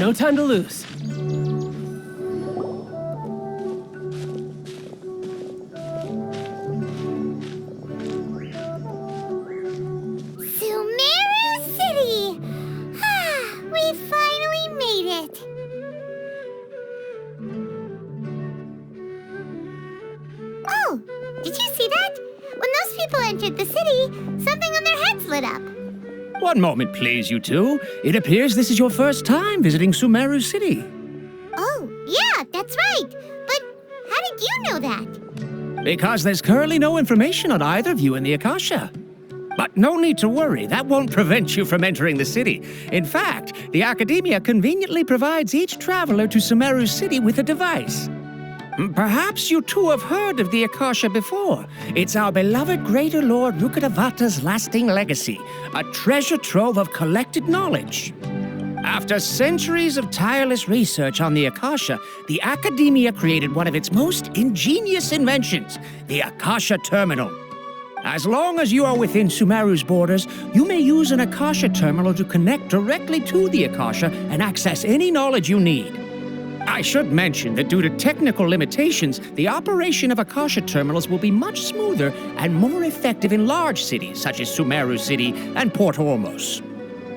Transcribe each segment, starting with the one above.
No time to lose. Sumeru City! We finally made it! Oh, did you see that? When those people entered the city, something on their heads lit up. One moment, please, you two. It appears this is your first time visiting Sumeru City. Oh, yeah, that's right. But how did you know that? Because there's currently no information on either of you in the Akasha. But no need to worry, that won't prevent you from entering the city. In fact, the Academia conveniently provides each traveler to Sumeru City with a device. Perhaps you two have heard of the Akasha before. It's our beloved Greater Lord Rukkhadevata's lasting legacy, a treasure trove of collected knowledge. After centuries of tireless research on the Akasha, the Academia created one of its most ingenious inventions, the Akasha Terminal. As long as you are within Sumeru's borders, you may use an Akasha terminal to connect directly to the Akasha and access any knowledge you need. I should mention that due to technical limitations, the operation of Akasha terminals will be much smoother and more effective in large cities such as Sumeru City and Port Ormos.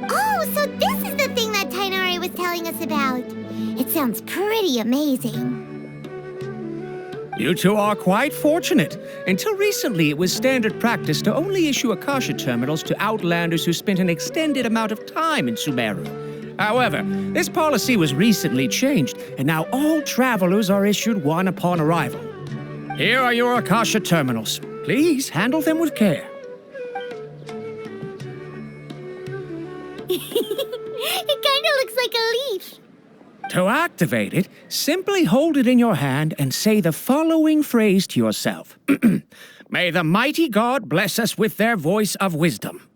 Oh, so this is the thing that Tainari was telling us about. It sounds pretty amazing. You two are quite fortunate. Until recently, it was standard practice to only issue Akasha terminals to outlanders who spent an extended amount of time in Sumeru. However, this policy was recently changed, and now all travelers are issued one upon arrival. Here are your Akasha terminals. Please handle them with care. It kind of looks like a leaf. To activate it, simply hold it in your hand and say the following phrase to yourself. May the mighty God bless us with their voice of wisdom.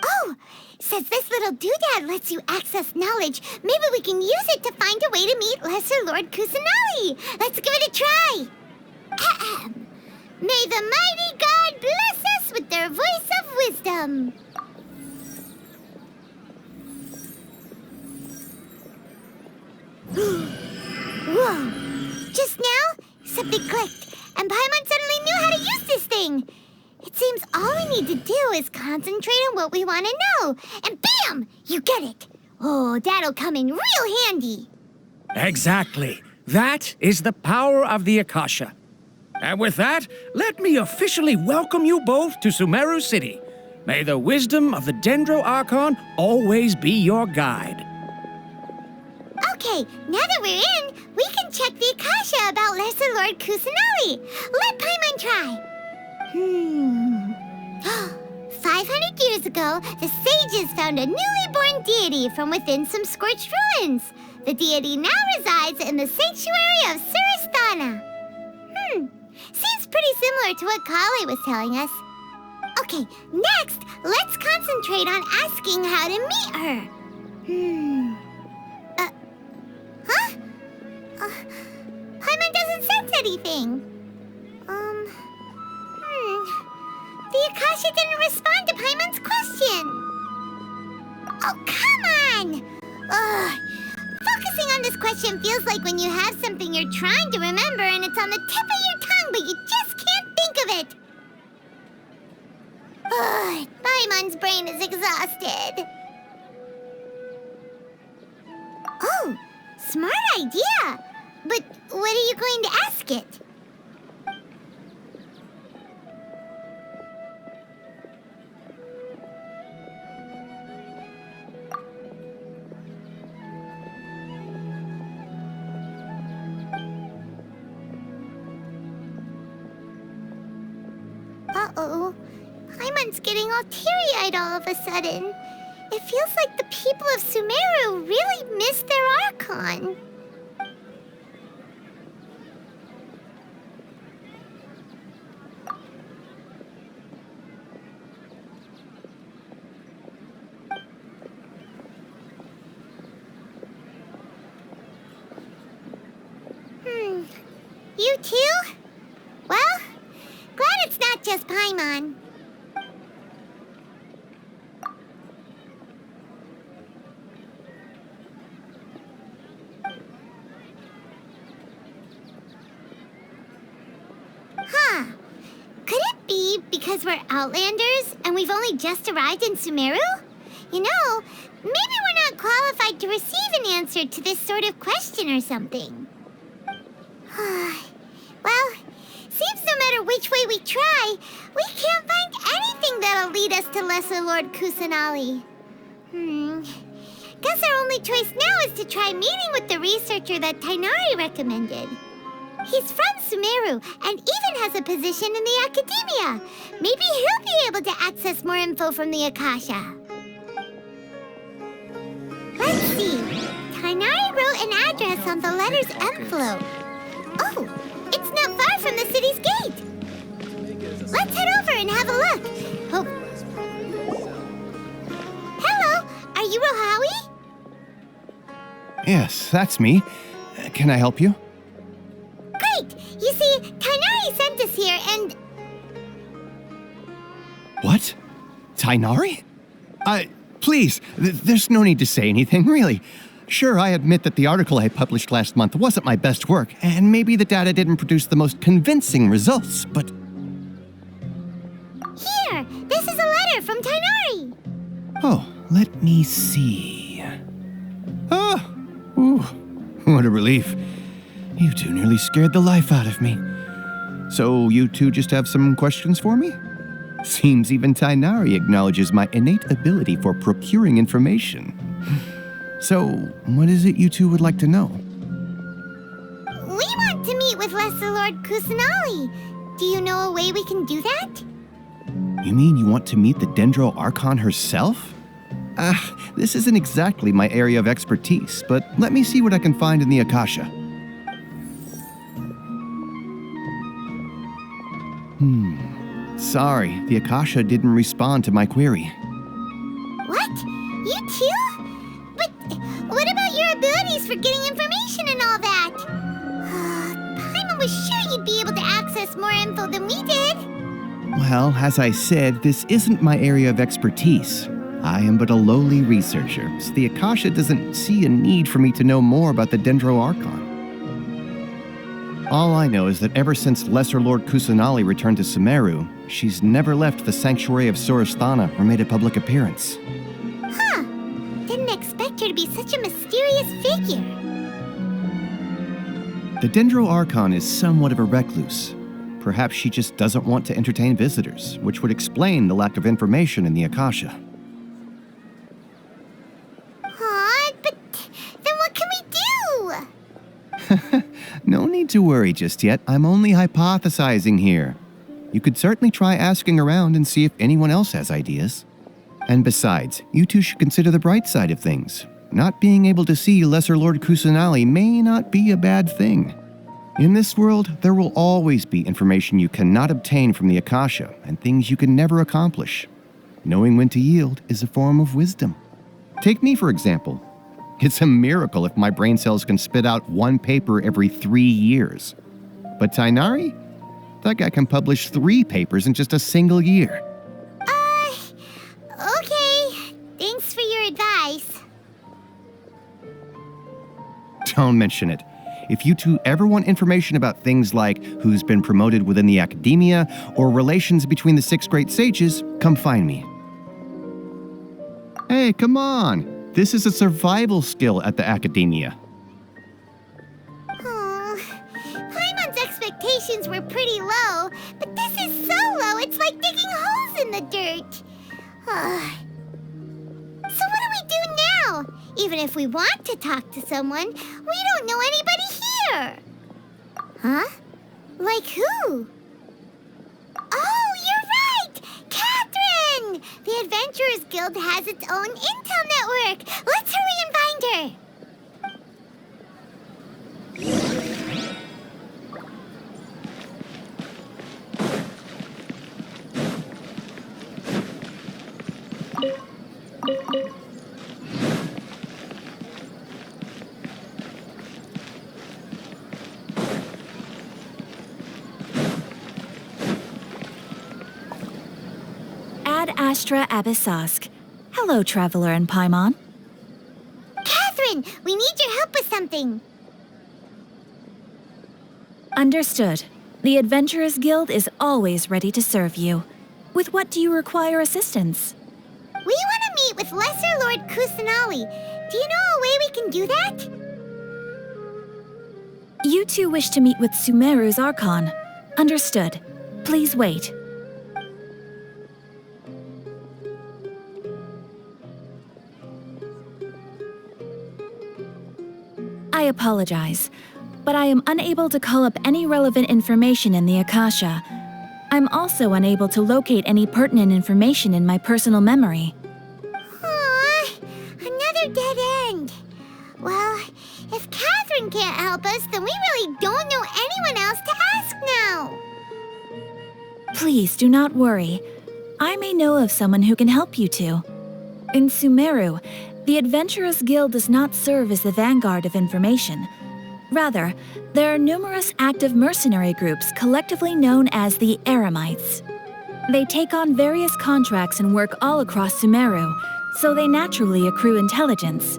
Oh, since this little doodad lets you access knowledge, maybe we can use it to find a way to meet Lesser Lord Kusanali. Let's give it a try. Ahem. May the mighty God bless us with their voice of wisdom. Whoa! Just now, something clicked, and Paimon suddenly knew how to use this thing. It seems all we need to do is concentrate on what we want to know, and bam! You get it. Oh, that'll come in real handy. Exactly. That is the power of the Akasha. And with that, let me officially welcome you both to Sumeru City. May the wisdom of the Dendro Archon always be your guide. Okay, now that we're in, we can check the Akasha about Lesser Lord Kusanali. Let Paimon try. 500 years ago, the sages found a newly born deity from within some scorched ruins. The deity now resides in the sanctuary of Surasthana. Seems pretty similar to what Kali was telling us. Okay, next, let's concentrate on asking how to meet her. Paimon doesn't sense anything. The Akasha didn't respond to Paimon's question. Oh, come on! Ugh. Focusing on this question feels like when you have something you're trying to remember and it's on the tip of your tongue, but you just can't think of it. Ugh, Paimon's brain is exhausted. Oh, smart idea. But what are you going to ask it? Uh-oh. Paimon's getting all teary-eyed all of a sudden. It feels like the people of Sumeru really missed their Archon. You too? Well, glad it's not just Paimon. because we're Outlanders and we've only just arrived in Sumeru? You know, maybe we're not qualified to receive an answer to this sort of question or something. Well, seems no matter which way we try, we can't find anything that'll lead us to Lesser Lord Kusanali. Guess our only choice now is to try meeting with the researcher that Tainari recommended. He's from Sumeru and even has a position in the Academia. Maybe he'll be able to access more info from the Akasha. Let's see. Tainari wrote an address on the letter's envelope. Oh, it's not far from the city's gate. Let's head over and have a look. Oh. Hello, are you Rohawi? Yes, that's me. Can I help you? Great! You see, Tainari sent us here and... What? Tainari? Please, there's no need to say anything, really. Sure, I admit that the article I published last month wasn't my best work, and maybe the data didn't produce the most convincing results, but... Here! This is a letter from Tainari! Oh, let me see... Oh! Ooh, what a relief. You two nearly scared the life out of me. So you two just have some questions for me? Seems even Tainari acknowledges my innate ability for procuring information. So, what is it you two would like to know? We want to meet with Lesser Lord Kusanali. Do you know a way we can do that? You mean you want to meet the Dendro Archon herself? This isn't exactly my area of expertise, but let me see what I can find in the Akasha. Sorry, the Akasha didn't respond to my query. What? You too? But what about your abilities for getting information and all that? Paimon was sure you'd be able to access more info than we did. Well, as I said, this isn't my area of expertise. I am but a lowly researcher, so the Akasha doesn't see a need for me to know more about the Dendro Archon. All I know is that ever since Lesser Lord Kusanali returned to Sumeru, she's never left the Sanctuary of Surasthana or made a public appearance. Huh. Didn't expect her to be such a mysterious figure. The Dendro Archon is somewhat of a recluse. Perhaps she just doesn't want to entertain visitors, which would explain the lack of information in the Akasha. But then what can we do? No need to worry just yet. I'm only hypothesizing here. You could certainly try asking around and see if anyone else has ideas. And besides, you two should consider the bright side of things. Not being able to see Lesser Lord Kusanali may not be a bad thing. In this world, there will always be information you cannot obtain from the Akasha and things you can never accomplish. Knowing when to yield is a form of wisdom. Take me, for example. It's a miracle if my brain cells can spit out one paper every 3 years. But Tainari? That guy can publish 3 papers in just a single year. Okay. Thanks for your advice. Don't mention it. If you two ever want information about things like who's been promoted within the Academia or relations between the 6 great sages, come find me. Hey, come on. This is a survival skill at the Academia. Paimon's expectations were pretty low, but this is so low it's like digging holes in the dirt. So what do we do now? Even if we want to talk to someone, we don't know anybody here. Huh? Like who? Oh, you're right! Catherine! The Adventurers Guild has its own intel network. Let's hurry and find her. Ad Astra Abyssask. Hello, Traveler and Paimon. Catherine, we need your help with something. Understood. The Adventurers Guild is always ready to serve you. With what do you require assistance? We want to meet with Lesser Lord Kusanali. Do you know a way we can do that? You two wish to meet with Sumeru's Archon. Understood. Please wait. I apologize, but I am unable to call up any relevant information in the Akasha. I'm also unable to locate any pertinent information in my personal memory. Aww, another dead end. Well, if Catherine can't help us, then we really don't know anyone else to ask now. Please do not worry. I may know of someone who can help you two. In Sumeru, the Adventurers Guild does not serve as the vanguard of information. Rather, there are numerous active mercenary groups collectively known as the Eremites. They take on various contracts and work all across Sumeru, so they naturally accrue intelligence.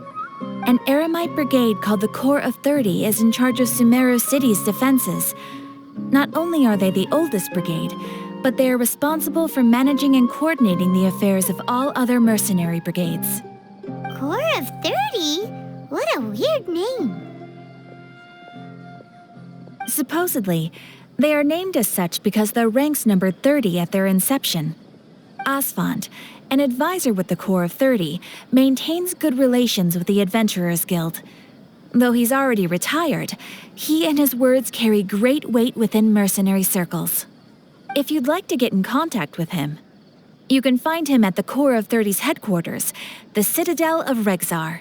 An Eremite brigade called the Corps of 30 is in charge of Sumeru City's defenses. Not only are they the oldest brigade, but they are responsible for managing and coordinating the affairs of all other mercenary brigades. Corps of 30? What a weird name. Supposedly, they are named as such because their ranks numbered 30 at their inception. Asfand, an advisor with the Corps of 30, maintains good relations with the Adventurers Guild. Though he's already retired, he and his words carry great weight within mercenary circles. If you'd like to get in contact with him, you can find him at the Corps of 30's headquarters, the Citadel of Rexar.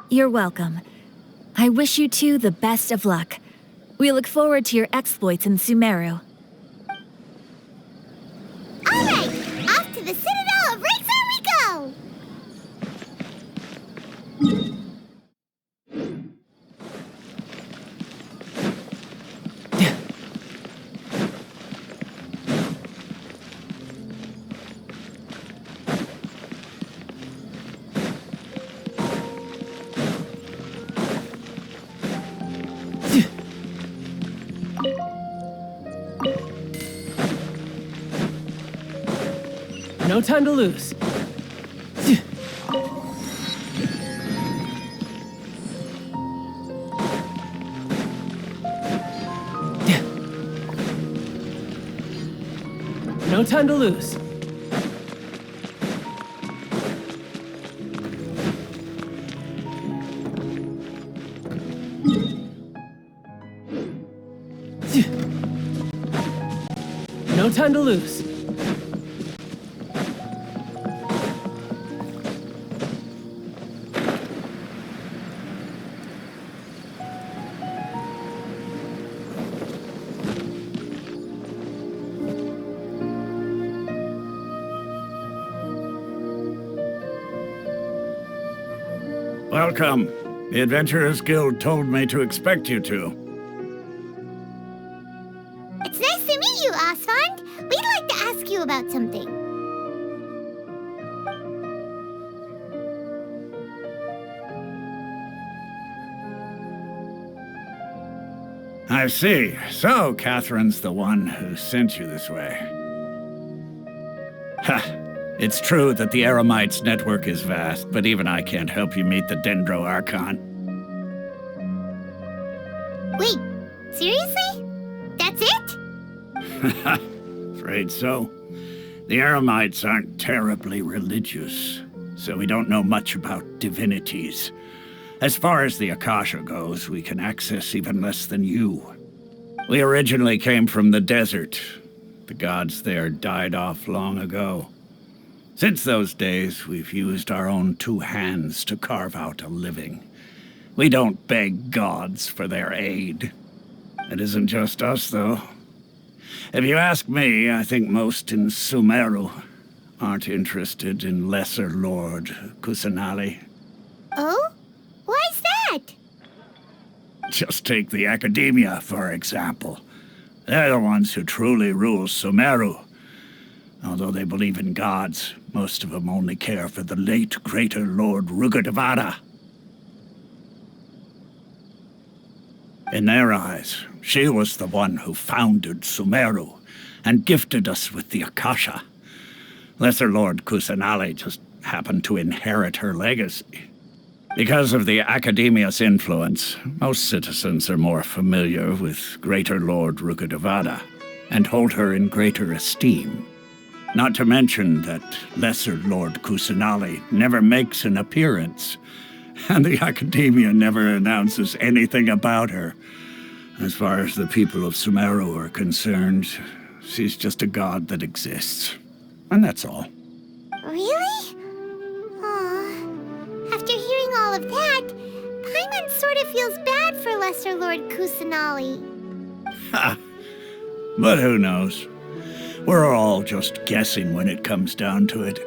You're welcome. I wish you two the best of luck. We look forward to your exploits in Sumeru. All right, off to the Citadel of Rexar we go! No time to lose. No time to lose. No time to lose. Welcome. The Adventurers Guild told me to expect you two. It's nice to meet you, Asfand. We'd like to ask you about something. I see. So, Catherine's the one who sent you this way. Ha! It's true that the Eremites' network is vast, but even I can't help you meet the Dendro Archon. Wait, seriously? That's it? Afraid so. The Eremites aren't terribly religious, so we don't know much about divinities. As far as the Akasha goes, we can access even less than you. We originally came from the desert. The gods there died off long ago. Since those days, we've used our own two hands to carve out a living. We don't beg gods for their aid. It isn't just us, though. If you ask me, I think most in Sumeru aren't interested in Lesser Lord Kusanali. Oh? Why's that? Just take the Academia, for example. They're the ones who truly rule Sumeru. Although they believe in gods, most of them only care for the late Greater Lord Rugadavada. In their eyes, she was the one who founded Sumeru and gifted us with the Akasha. Lesser Lord Kusanali just happened to inherit her legacy. Because of the Academia's influence, most citizens are more familiar with Greater Lord Rukkhadevada and hold her in greater esteem. Not to mention that Lesser Lord Kusanali never makes an appearance, and the Academia never announces anything about her. As far as the people of Sumeru are concerned, she's just a god that exists. And that's all. Really? Aw. After hearing all of that, Paimon sort of feels bad for Lesser Lord Kusanali. Ha! But who knows? We're all just guessing when it comes down to it.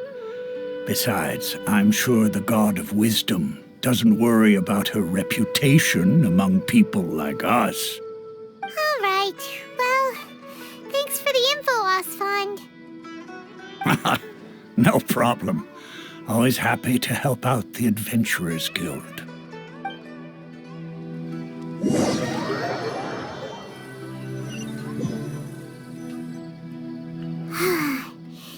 Besides, I'm sure the God of Wisdom doesn't worry about her reputation among people like us. All right. Well, thanks for the info, Osfond. No problem. Always happy to help out the Adventurers Guild.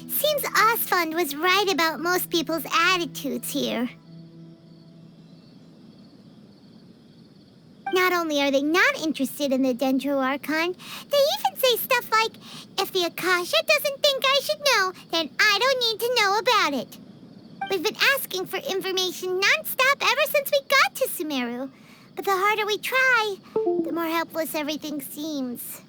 Seems Osfond was right about most people's attitudes here. Not only are they not interested in the Dendro Archon, they even say stuff like, if the Akasha doesn't think I should know, then I don't need to know about it. We've been asking for information non-stop ever since we got to Sumeru. But the harder we try, the more helpless everything seems.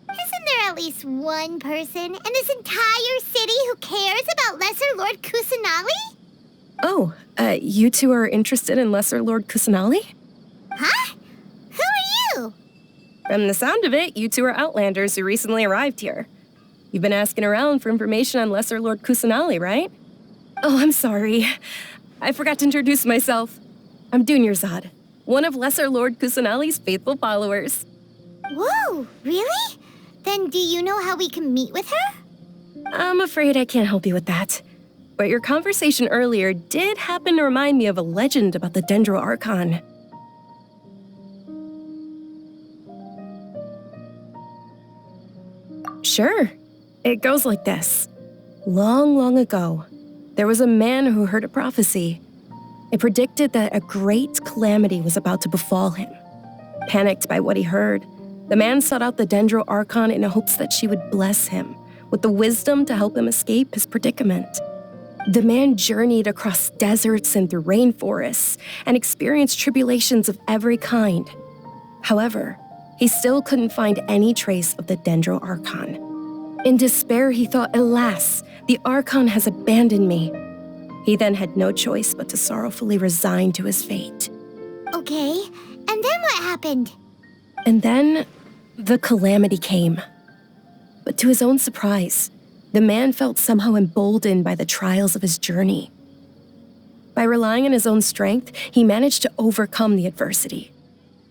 Isn't there at least one person in this entire city who cares about Lesser Lord Kusanali? Oh, you two are interested in Lesser Lord Kusanali? Huh? Who are you? From the sound of it, you two are Outlanders who recently arrived here. You've been asking around for information on Lesser Lord Kusanali, right? Oh, I'm sorry. I forgot to introduce myself. I'm Dunyarzad, one of Lesser Lord Kusanali's faithful followers. Whoa, really? Then do you know how we can meet with her? I'm afraid I can't help you with that. But your conversation earlier did happen to remind me of a legend about the Dendro Archon. Sure. It goes like this. Long, long ago, there was a man who heard a prophecy. It predicted that a great calamity was about to befall him. Panicked by what he heard, the man sought out the Dendro Archon in hopes that she would bless him with the wisdom to help him escape his predicament. The man journeyed across deserts and through rainforests and experienced tribulations of every kind. However, he still couldn't find any trace of the Dendro Archon. In despair, he thought, alas, the Archon has abandoned me. He then had no choice but to sorrowfully resign to his fate. Okay, and then what happened? And then, the calamity came. But to his own surprise, the man felt somehow emboldened by the trials of his journey. By relying on his own strength, he managed to overcome the adversity.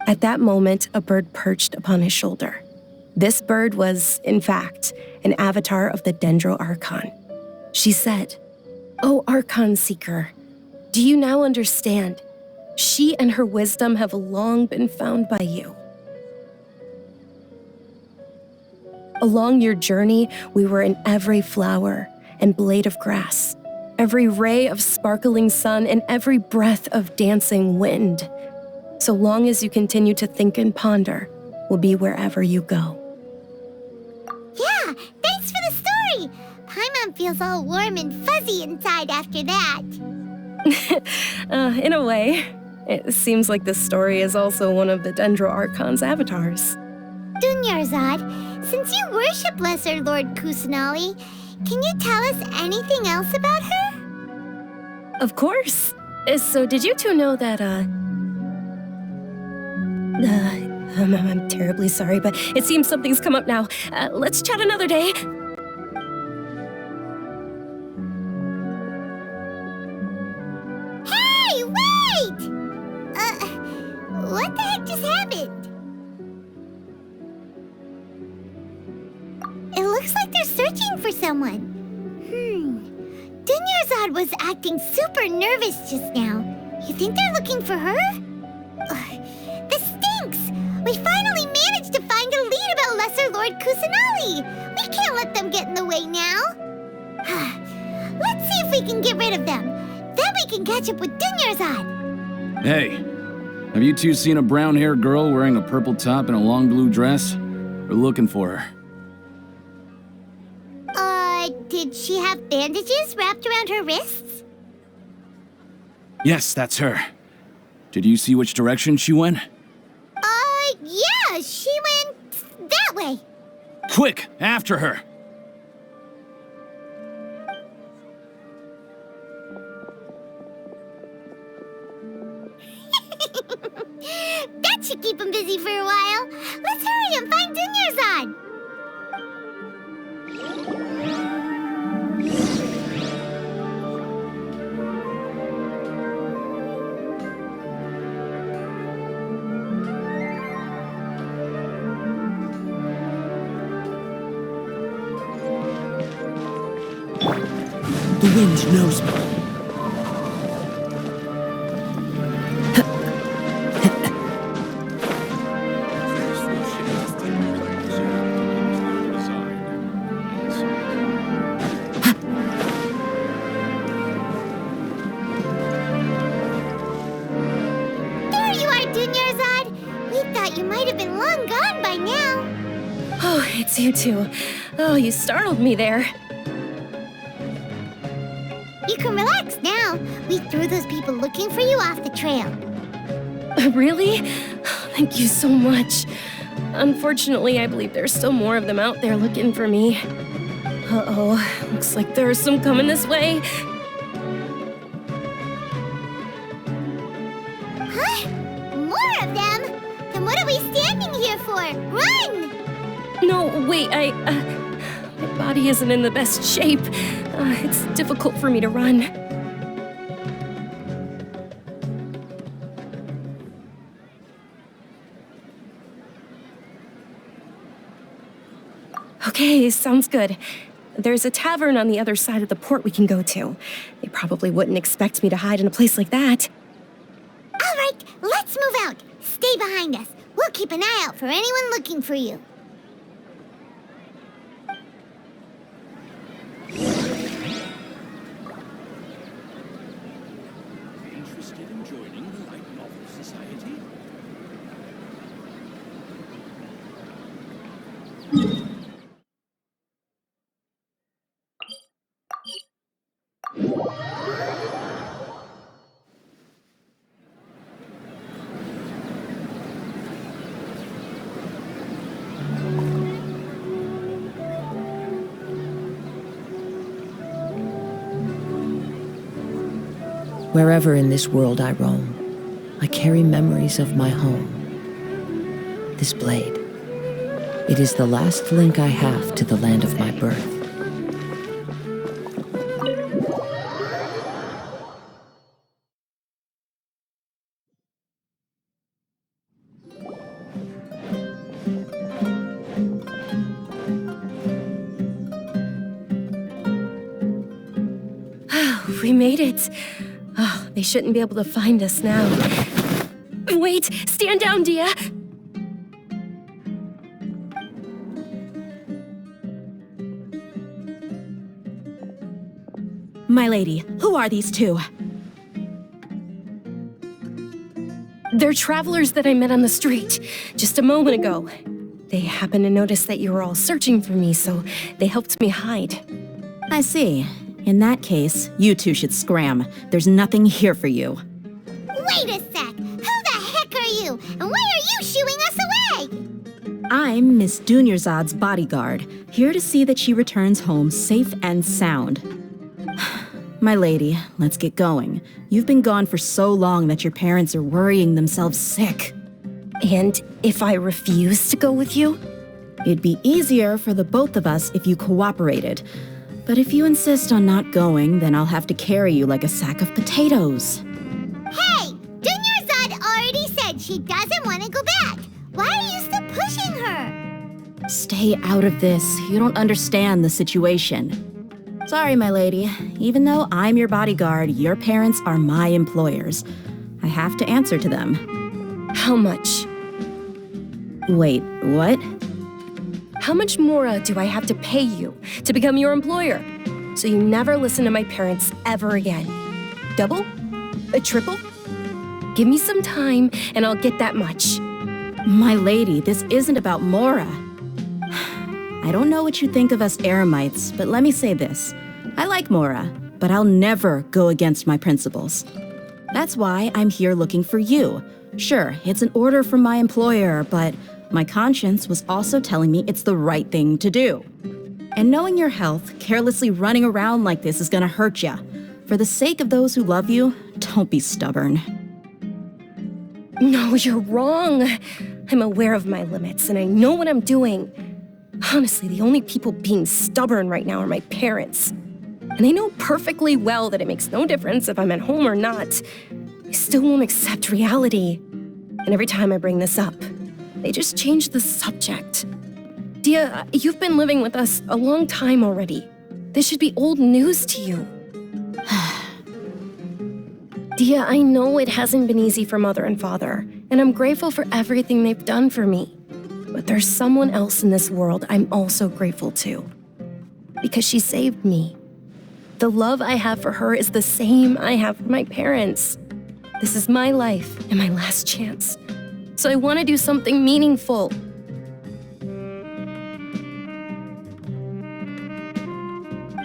At that moment, a bird perched upon his shoulder. This bird was, in fact, an avatar of the Dendro Archon. She said, "O Archon Seeker, do you now understand? She and her wisdom have long been found by you. Along your journey, we were in every flower and blade of grass, every ray of sparkling sun, and every breath of dancing wind. So long as you continue to think and ponder, we'll be wherever you go." Yeah, thanks for the story! Paimon feels all warm and fuzzy inside after that. In a way, it seems like this story is also one of the Dendro Archon's avatars. Dunyarzad, since you worship Lesser Lord Kusanali, can you tell us anything else about her? Of course. So did you two know that, I'm terribly sorry, but it seems something's come up now. Let's chat another day. Hey, wait! What the heck just happened? It looks like they're searching for someone. Dunyarzad was acting super nervous just now. You think they're looking for her? This We finally managed to find a lead about Lesser Lord Kusanali! We can't let them get in the way now! Let's see if we can get rid of them. Then we can catch up with Dunyarzad! Hey, have you two seen a brown-haired girl wearing a purple top and a long blue dress? We're looking for her. Did she have bandages wrapped around her wrists? Yes, that's her. Did you see which direction she went? Yeah, she went that way. Quick, after her! That should keep him busy for a while. Let's hurry and find Dunyarzad. The wind knows me. There you are, Dunyarzad. We thought you might have been long gone by now. Oh, it's you two. Oh, you startled me there. You can relax now. We threw those people looking for you off the trail. Really? Thank you so much. Unfortunately, I believe there's still more of them out there looking for me. Uh-oh, looks like there's some coming this way. Huh? More of them? Then what are we standing here for? Run! No, wait, my body isn't in the best shape. It's difficult for me to run. Okay, sounds good. There's a tavern on the other side of the port we can go to. They probably wouldn't expect me to hide in a place like that. All right, let's move out. Stay behind us. We'll keep an eye out for anyone looking for you. Interested in joining the Light Novel Society? Wherever in this world I roam, I carry memories of my home. This blade, it is the last link I have to the land of my birth. We made it. Oh, they shouldn't be able to find us now. Wait, stand down, Dia. My lady, who are these two? They're travelers that I met on the street just a moment ago. They happened to notice that you were all searching for me, so they helped me hide. I see. In that case, you two should scram. There's nothing here for you. Wait a sec. Who the heck are you? And why are you shooing us away? I'm Miss Dunyarzad's bodyguard, here to see that she returns home safe and sound. My lady, let's get going. You've been gone for so long that your parents are worrying themselves sick. And if I refuse to go with you? It'd be easier for the both of us if you cooperated. But if you insist on not going, then I'll have to carry you like a sack of potatoes. Hey! Dunyarzad already said she doesn't want to go back. Why are you still pushing her? Stay out of this. You don't understand the situation. Sorry, my lady. Even though I'm your bodyguard, your parents are my employers. I have to answer to them. How much? Wait, what? How much Mora do I have to pay you to become your employer? So you never listen to my parents ever again. Double? A triple? Give me some time and I'll get that much. My lady, this isn't about Mora. I don't know what you think of us Eremites, but let me say this. I like Mora, but I'll never go against my principles. That's why I'm here looking for you. Sure, it's an order from my employer, but my conscience was also telling me it's the right thing to do. And knowing your health, carelessly running around like this is gonna hurt ya. For the sake of those who love you, don't be stubborn. No, you're wrong. I'm aware of my limits and I know what I'm doing. Honestly, the only people being stubborn right now are my parents. And they know perfectly well that it makes no difference if I'm at home or not. They still won't accept reality. And every time I bring this up, they just change the subject. Dia, you've been living with us a long time already. This should be old news to you. Dia, I know it hasn't been easy for Mother and Father, and I'm grateful for everything they've done for me. But there's someone else in this world I'm also grateful to. Because she saved me. The love I have for her is the same I have for my parents. This is my life and my last chance. So I want to do something meaningful.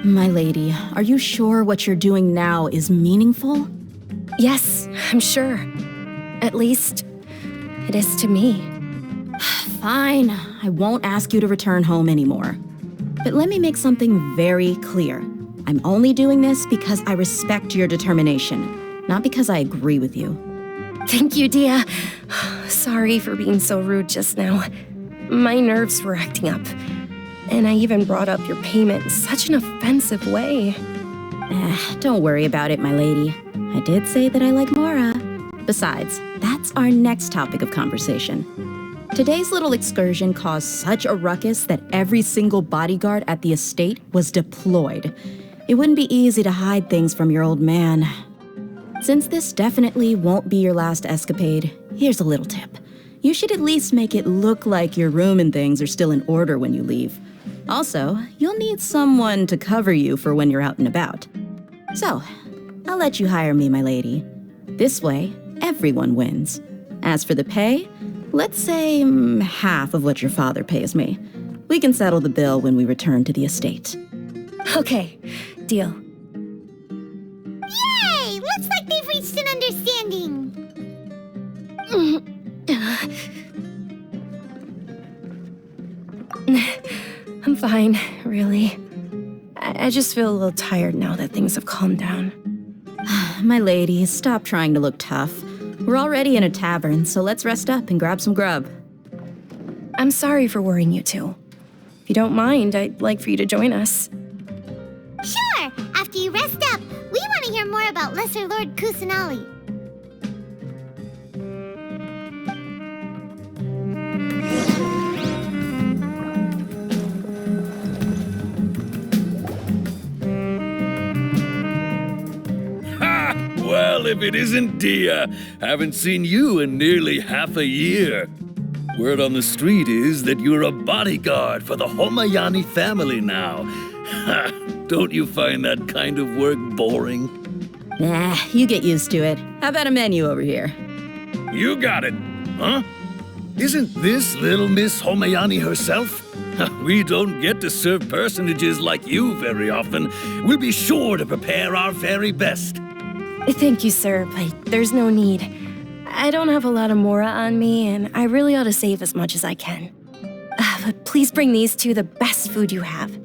My lady, are you sure what you're doing now is meaningful? Yes, I'm sure. At least, it is to me. Fine, I won't ask you to return home anymore. But let me make something very clear. I'm only doing this because I respect your determination, not because I agree with you. Thank you, Dia. Sorry for being so rude just now. My nerves were acting up. And I even brought up your payment in such an offensive way. Don't worry about it, my lady. I did say that I like Mora. Besides, that's our next topic of conversation. Today's little excursion caused such a ruckus that every single bodyguard at the estate was deployed. It wouldn't be easy to hide things from your old man. Since this definitely won't be your last escapade, here's a little tip. You should at least make it look like your room and things are still in order when you leave. Also, you'll need someone to cover you for when you're out and about. So, I'll let you hire me, my lady. This way, everyone wins. As for the pay, let's say half of what your father pays me. We can settle the bill when we return to the estate. Okay, deal. Yay! Looks like they've reached an understanding. I'm fine, really. I just feel a little tired now that things have calmed down. My lady, stop trying to look tough. We're already in a tavern, so let's rest up and grab some grub. I'm sorry for worrying you two. If you don't mind, I'd like for you to join us. Sure! After you rest up, we want to hear more about Lesser Lord Kusanali. Well, if it isn't Dia, haven't seen you in nearly half a year. Word on the street is that you're a bodyguard for the Homayani family now. Don't you find that kind of work boring? Nah, you get used to it. How about a menu over here? You got it, huh? Isn't this little Miss Homayani herself? We don't get to serve personages like you very often. We'll be sure to prepare our very best. Thank you, sir, but there's no need. I don't have a lot of Mora on me, and I really ought to save as much as I can. But please bring these two the best food you have.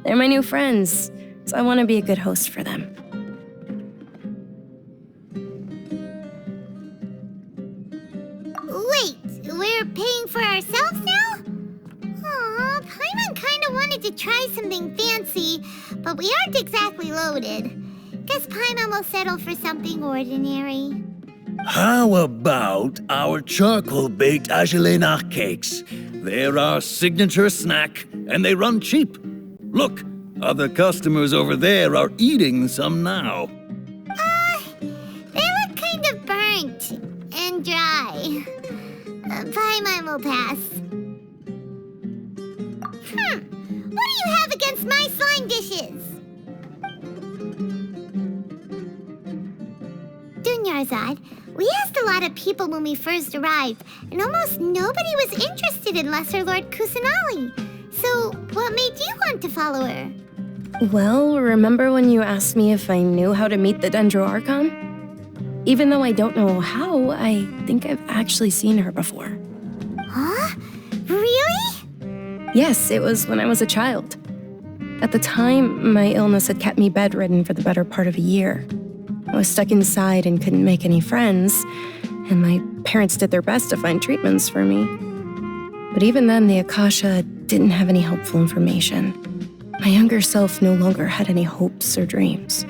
They're my new friends, so I want to be a good host for them. Wait, we're paying for ourselves now? Aw, Paimon kinda wanted to try something fancy, but we aren't exactly loaded. Guess Paimon will settle for something ordinary. How about our charcoal-baked Agelenach cakes? They're our signature snack, and they run cheap. Look, other customers over there are eating some now. They look kind of burnt and dry. Fine, mine will pass. What do you have against my slime dishes? Dunyarzad, we asked a lot of people when we first arrived, and almost nobody was interested in Lesser Lord Kusanali. So, what made you want to follow her? Well, remember when you asked me if I knew how to meet the Dendro Archon? Even though I don't know how, I think I've actually seen her before. Huh? Really? Yes, it was when I was a child. At the time, my illness had kept me bedridden for the better part of a year. I was stuck inside and couldn't make any friends, and my parents did their best to find treatments for me. But even then, the Akasha didn't have any helpful information. My younger self no longer had any hopes or dreams.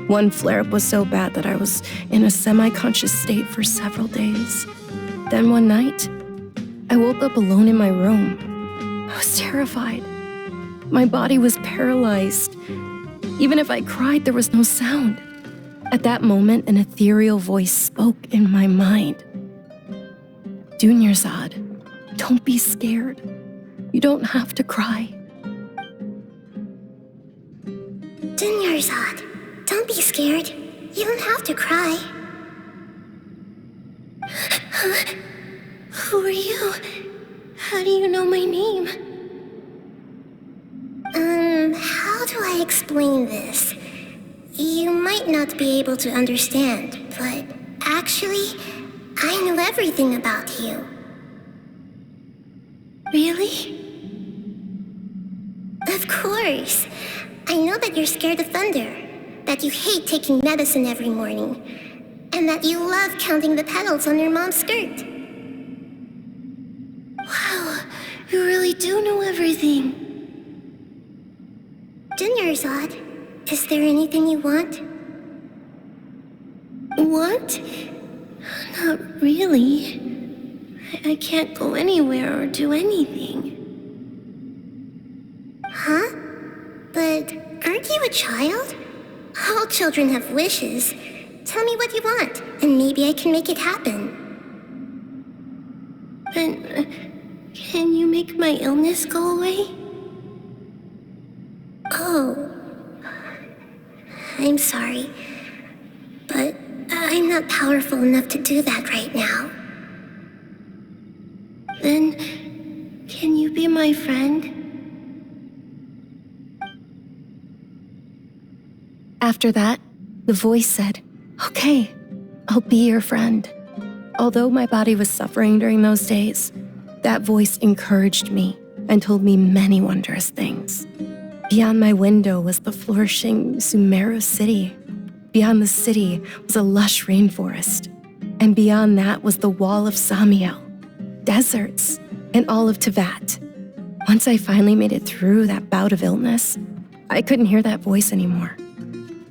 One flare-up was so bad that I was in a semi-conscious state for several days. Then one night, I woke up alone in my room. I was terrified. My body was paralyzed. Even if I cried, there was no sound. At that moment, an ethereal voice spoke in my mind. Dunyarzad, don't be scared. You don't have to cry. Dunyarzad, don't be scared. You don't have to cry. Who are you? How do you know my name? How do I explain this? You might not be able to understand, but actually, I know everything about you. Really? Of course. I know that you're scared of thunder, that you hate taking medicine every morning, and that you love counting the petals on your mom's skirt. Wow, you really do know everything. Dunyarzad, is there anything you want? Want? Not really. I can't go anywhere or do anything. Huh? But aren't you a child? All children have wishes. Tell me what you want, and maybe I can make it happen. But can you make my illness go away? Oh. I'm sorry, but I'm not powerful enough to do that right now. Then, can you be my friend? After that, the voice said, "Okay, I'll be your friend." Although my body was suffering during those days, that voice encouraged me and told me many wondrous things. Beyond my window was the flourishing Sumeru city. Beyond the city was a lush rainforest. And beyond that was the wall of Samiel, deserts, and all of Tevat. Once I finally made it through that bout of illness, I couldn't hear that voice anymore.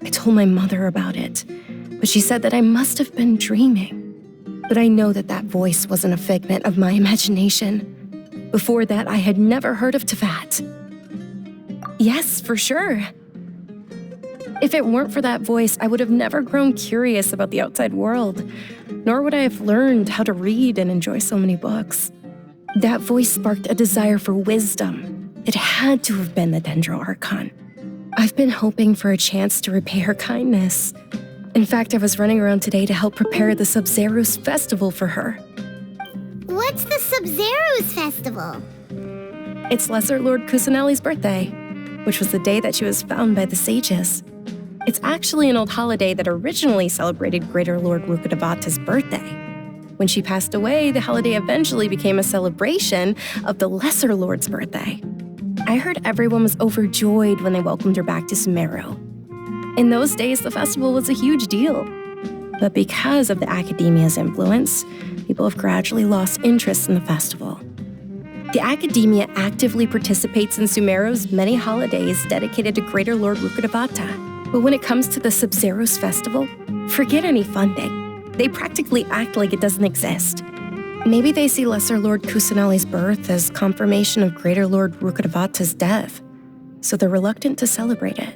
I told my mother about it, but she said that I must have been dreaming. But I know that that voice wasn't a figment of my imagination. Before that, I had never heard of Tevat. Yes, for sure. If it weren't for that voice, I would have never grown curious about the outside world, nor would I have learned how to read and enjoy so many books. That voice sparked a desire for wisdom. It had to have been the Dendro Archon. I've been hoping for a chance to repay her kindness. In fact, I was running around today to help prepare the Sub-Zerus festival for her. What's the Sub-Zerus festival? It's Lesser Lord Kusanali's birthday, which was the day that she was found by the sages. It's actually an old holiday that originally celebrated Greater Lord Rukkhadevata's birthday. When she passed away, the holiday eventually became a celebration of the Lesser Lord's birthday. I heard everyone was overjoyed when they welcomed her back to Sumeru. In those days, the festival was a huge deal. But because of the Academia's influence, people have gradually lost interest in the festival. The Academia actively participates in Sumeru's many holidays dedicated to Greater Lord Rukkhadevata. But when it comes to the Sub-Zerus festival, forget any funding. They practically act like it doesn't exist. Maybe they see Lesser Lord Kusanali's birth as confirmation of Greater Lord Rukkhadevata's death, so they're reluctant to celebrate it.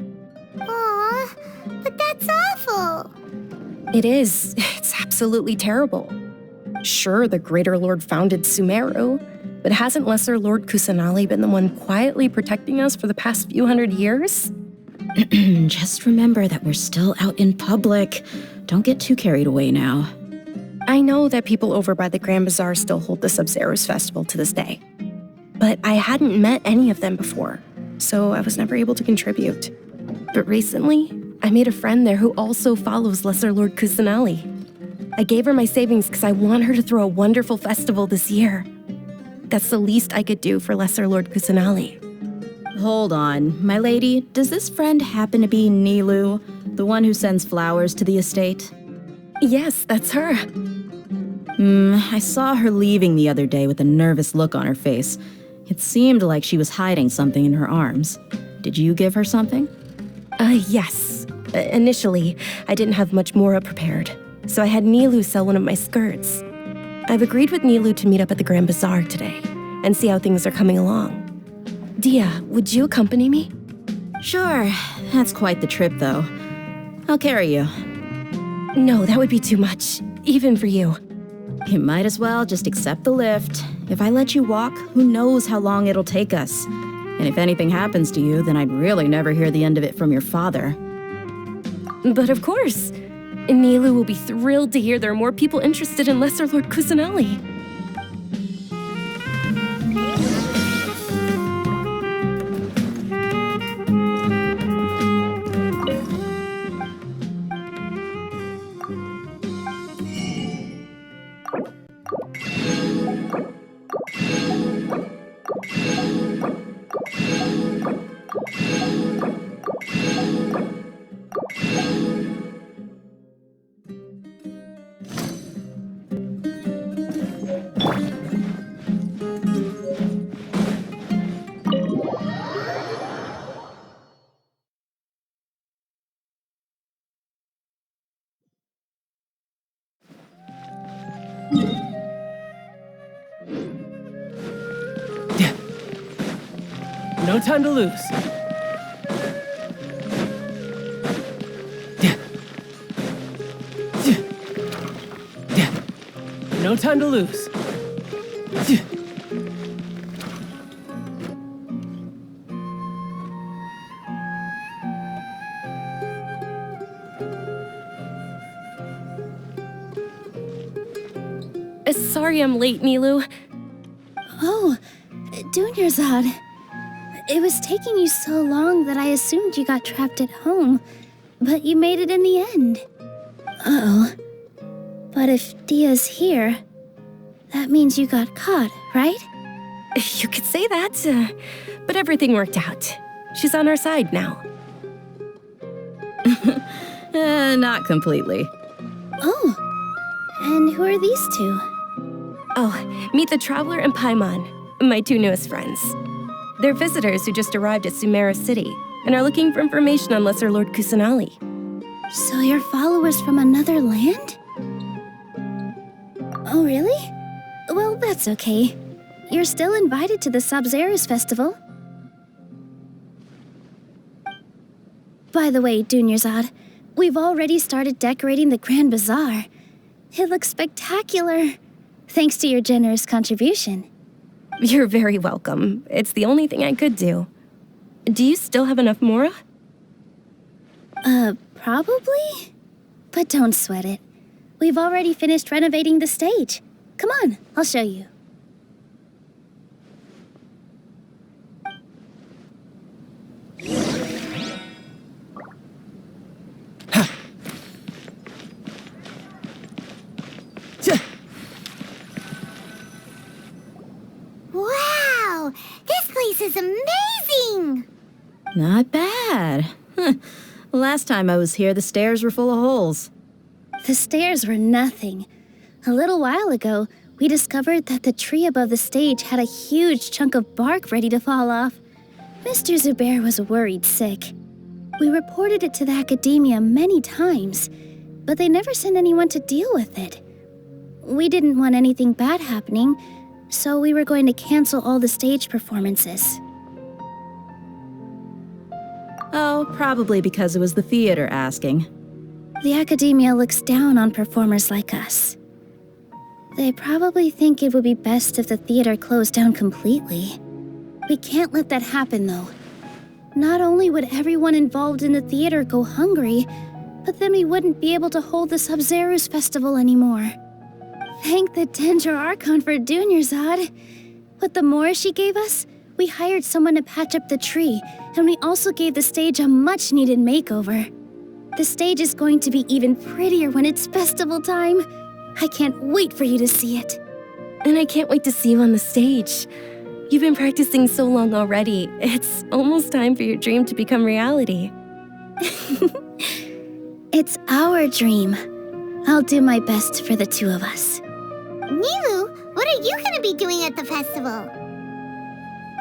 Aw, but that's awful. It is. It's absolutely terrible. Sure, the Greater Lord founded Sumeru, but hasn't Lesser Lord Kusanali been the one quietly protecting us for the past few hundred years? Just remember that we're still out in public. Don't get too carried away now. I know that people over by the Grand Bazaar still hold the Sub-Zeros Festival to this day, but I hadn't met any of them before, so I was never able to contribute. But recently, I made a friend there who also follows Lesser Lord Kusanali. I gave her my savings because I want her to throw a wonderful festival this year. That's the least I could do for Lesser Lord Kusanali. Hold on, my lady. Does this friend happen to be Nilu, the one who sends flowers to the estate? Yes, that's her. I saw her leaving the other day with a nervous look on her face. It seemed like she was hiding something in her arms. Did you give her something? Yes. Initially, I didn't have much Mora prepared, so I had Nilu sell one of my skirts. I've agreed with Nilu to meet up at the Grand Bazaar today and see how things are coming along. Dia, would you accompany me? Sure. That's quite the trip, though. I'll carry you. No, that would be too much, even for you. You might as well just accept the lift. If I let you walk, who knows how long it'll take us. And if anything happens to you, then I'd really never hear the end of it from your father. But of course. Nilu will be thrilled to hear there are more people interested in Lesser Lord Kusanali. No time to lose. No time to lose. Sorry I'm late, Nilu. Oh, Dunyarzad. It was taking you so long that I assumed you got trapped at home, but you made it in the end. Uh-oh. But if Dia's here, that means you got caught, right? You could say that, but everything worked out. She's on our side now. Not completely. Oh, and who are these two? Oh, meet the Traveler and Paimon, my two newest friends. They're visitors who just arrived at Sumeru City and are looking for information on Lesser Lord Kusanali. So you're followers from another land? Oh, really? Well, that's okay. You're still invited to the Sub-Zeros Festival. By the way, Dunyarzad, we've already started decorating the Grand Bazaar. It looks spectacular, thanks to your generous contribution. You're very welcome. It's the only thing I could do. Do you still have enough Mora? Probably? But don't sweat it. We've already finished renovating the stage. Come on, I'll show you. Wow! This place is amazing! Not bad. Last time I was here, the stairs were full of holes. The stairs were nothing. A little while ago, we discovered that the tree above the stage had a huge chunk of bark ready to fall off. Mr. Zubair was worried sick. We reported it to the academia many times, but they never sent anyone to deal with it. We didn't want anything bad happening, so we were going to cancel all the stage performances. Oh, probably because it was the theater asking. The academia looks down on performers like us. They probably think it would be best if the theater closed down completely. We can't let that happen, though. Not only would everyone involved in the theater go hungry, but then we wouldn't be able to hold the Sub-Zero's festival anymore. Thank the Dendro Archon for Dunyarzad. With the Mora she gave us, we hired someone to patch up the tree, and we also gave the stage a much-needed makeover. The stage is going to be even prettier when it's festival time. I can't wait for you to see it. And I can't wait to see you on the stage. You've been practicing so long already. It's almost time for your dream to become reality. It's our dream. I'll do my best for the two of us. Nilu, what are you gonna be doing at the festival?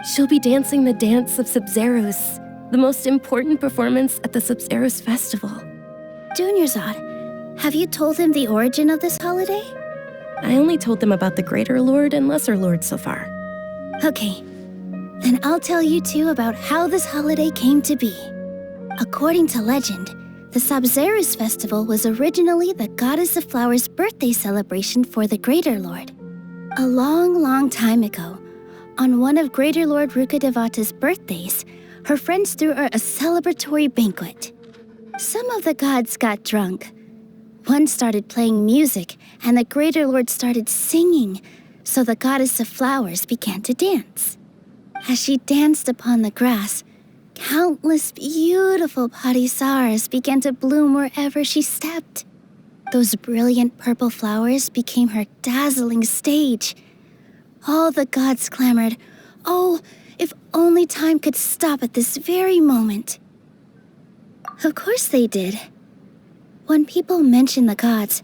She'll be dancing the dance of Sub-Zeros, the most important performance at the Sub-Zeros festival. Dunyarzad, have you told him the origin of this holiday? I only told them about the Greater Lord and Lesser Lord so far. Okay, then I'll tell you two about how this holiday came to be. According to legend, the Sub-Zeros festival was originally the Goddess of Flowers' birthday celebration for the Greater Lord. A long, long time ago, on one of Greater Lord Rukkhadevata's birthdays, her friends threw her a celebratory banquet. Some of the gods got drunk. One started playing music, and the Greater Lord started singing, so the Goddess of Flowers began to dance. As she danced upon the grass, countless beautiful parisaras began to bloom wherever she stepped. Those brilliant purple flowers became her dazzling stage. All the gods clamored, "Oh, if only time could stop at this very moment." Of course they did. When people mention the gods,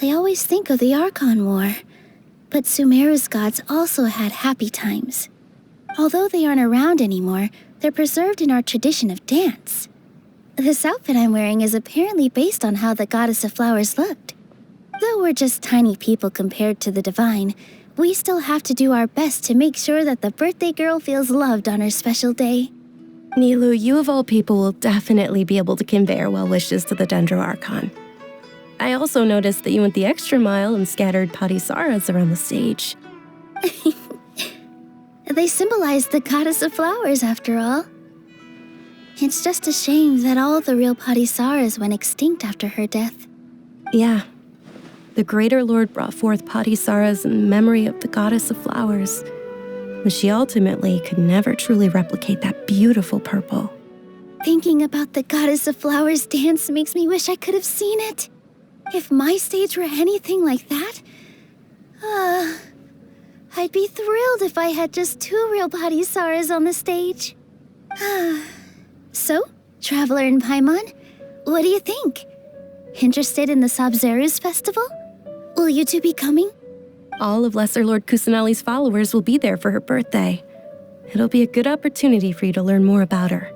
they always think of the Archon War. But Sumeru's gods also had happy times. Although they aren't around anymore, they're preserved in our tradition of dance. This outfit I'm wearing is apparently based on how the Goddess of Flowers looked. Though we're just tiny people compared to the divine, we still have to do our best to make sure that the birthday girl feels loved on her special day. Nilu, you of all people will definitely be able to convey our well wishes to the Dendro Archon. I also noticed that you went the extra mile and scattered parisaras around the stage. They symbolize the Goddess of Flowers, after all. It's just a shame that all the real parisaras went extinct after her death. Yeah. The Greater Lord brought forth parisaras in memory of the Goddess of Flowers, but she ultimately could never truly replicate that beautiful purple. Thinking about the Goddess of Flowers dance makes me wish I could have seen it. If my stage were anything like that, I'd be thrilled if I had just two real parisaras on the stage. So, Traveler and Paimon, what do you think? Interested in the Sub-Zeros festival? Will you two be coming? All of Lesser Lord Kusanali's followers will be there for her birthday. It'll be a good opportunity for you to learn more about her.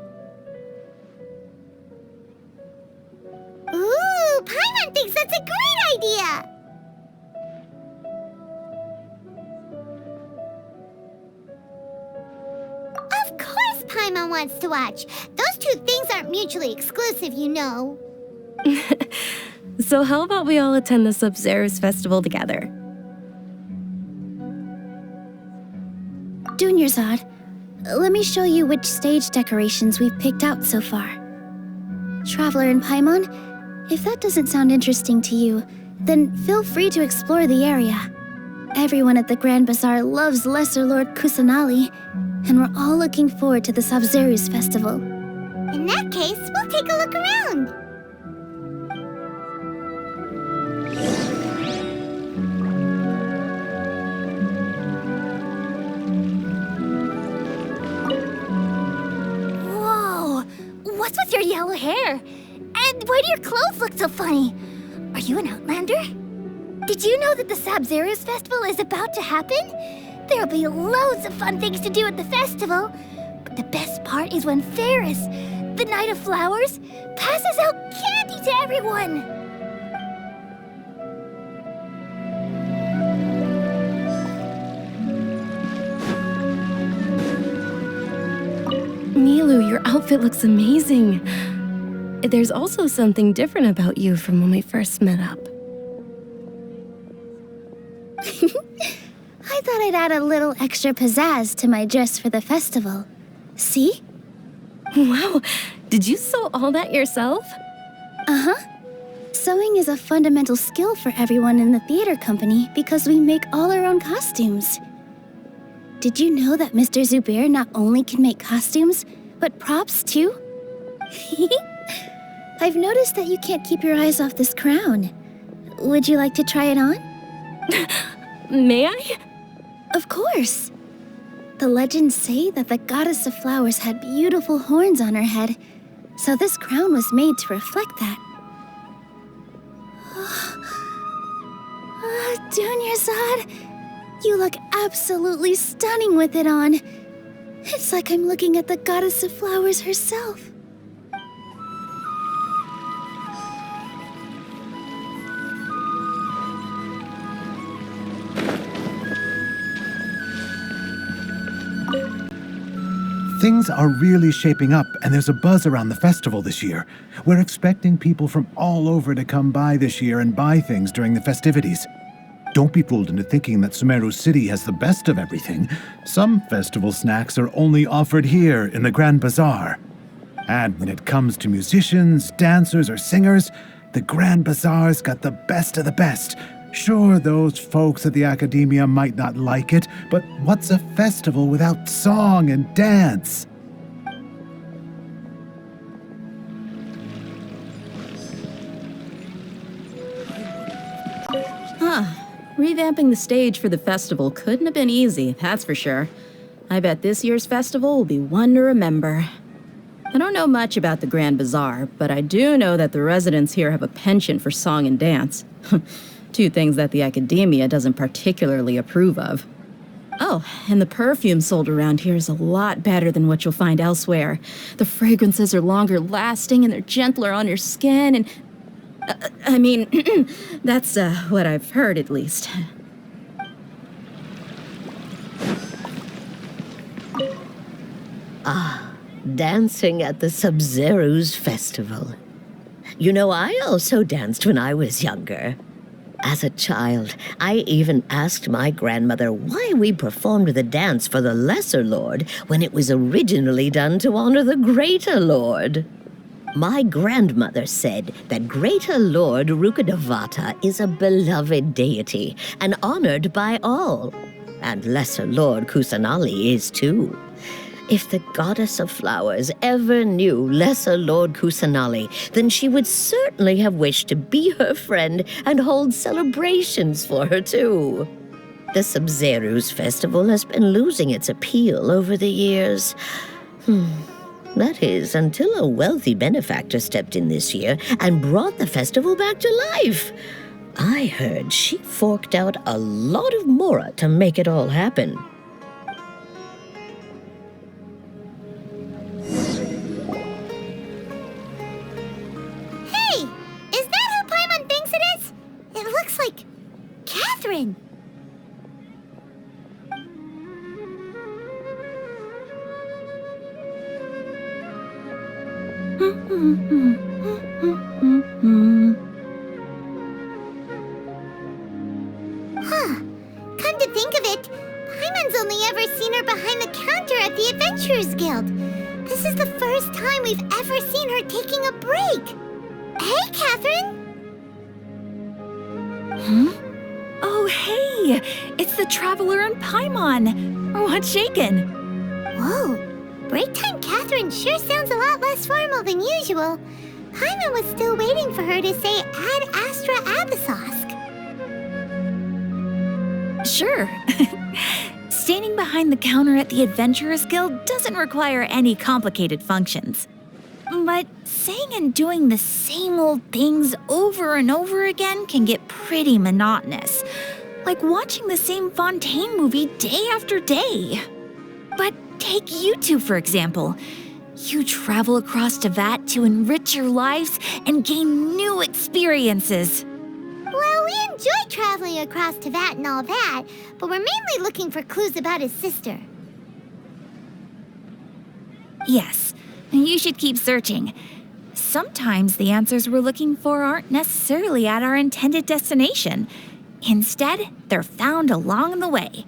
Ooh, Paimon thinks that's a great idea! Of course Paimon wants to watch. Those two things aren't mutually exclusive, you know. So how about we all attend the Sub-Zeros festival together? Dunyarzad, let me show you which stage decorations we've picked out so far. Traveler and Paimon, if that doesn't sound interesting to you, then feel free to explore the area. Everyone at the Grand Bazaar loves Lesser Lord Kusanali, and we're all looking forward to the Sub-Zeros festival. In that case, we'll take a look around. Whoa! What's with your yellow hair? And why do your clothes look so funny? Are you an Outlander? Did you know that the Sub-Zeros festival is about to happen? There'll be loads of fun things to do at the festival. But the best part is when Ferris, the Knight of Flowers, passes out candy to everyone. Nilu, your outfit looks amazing. There's also something different about you from when we first met up. it'd add a little extra pizzazz to my dress for the festival. See? Wow, did you sew all that yourself? Uh-huh. Sewing is a fundamental skill for everyone in the theater company because we make all our own costumes. Did you know that Mr. Zubair not only can make costumes, but props too? I've noticed that you can't keep your eyes off this crown. Would you like to try it on? May I? Of course. The legends say that the goddess of flowers had beautiful horns on her head, so this crown was made to reflect that. Dunyarzad, you look absolutely stunning with it on. It's like I'm looking at the goddess of flowers herself. Things are really shaping up, and there's a buzz around the festival this year. We're expecting people from all over to come by this year and buy things during the festivities. Don't be fooled into thinking that Sumeru City has the best of everything. Some festival snacks are only offered here in the Grand Bazaar. And when it comes to musicians, dancers, or singers, the Grand Bazaar's got the best of the best. Sure, those folks at the Academia might not like it, but what's a festival without song and dance? Revamping the stage for the festival couldn't have been easy, that's for sure. I bet this year's festival will be one to remember. I don't know much about the Grand Bazaar, but I do know that the residents here have a penchant for song and dance. Two things that the Academia doesn't particularly approve of. Oh, and the perfume sold around here is a lot better than what you'll find elsewhere. The fragrances are longer lasting and they're gentler on your skin and... I mean, that's what I've heard at least. Dancing at the Sub-Zero's festival. You know, I also danced when I was younger. As a child, I even asked my grandmother why we performed the dance for the Lesser Lord when it was originally done to honor the Greater Lord. My grandmother said that Greater Lord Rukkhadevata is a beloved deity and honored by all. And Lesser Lord Kusanali is too. If the goddess of flowers ever knew Lesser Lord Kusanali, then she would certainly have wished to be her friend and hold celebrations for her too. The Sub-Zero's festival has been losing its appeal over the years. That is, until a wealthy benefactor stepped in this year and brought the festival back to life. I heard she forked out a lot of mora to make it all happen. Hey! Is that who Paimon thinks it is? It looks like... Catherine! Come to think of it, Paimon's only ever seen her behind the counter at the Adventurers Guild. This is the first time we've ever seen her taking a break. Hey, Catherine! Oh, hey! It's the Traveler and Paimon! What's shaken? Whoa! Break time Catherine sure sounds a lot less formal than usual. Paimon was still waiting for her to say Ad Astra Abyssosque. Sure. Standing behind the counter at the Adventurers Guild doesn't require any complicated functions. But saying and doing the same old things over and over again can get pretty monotonous. Like watching the same Fontaine movie day after day. But take you two, for example. You travel across Tevat to enrich your lives and gain new experiences. Well, we enjoy traveling across Tevat and all that, but we're mainly looking for clues about his sister. Yes, you should keep searching. Sometimes the answers we're looking for aren't necessarily at our intended destination. Instead, they're found along the way.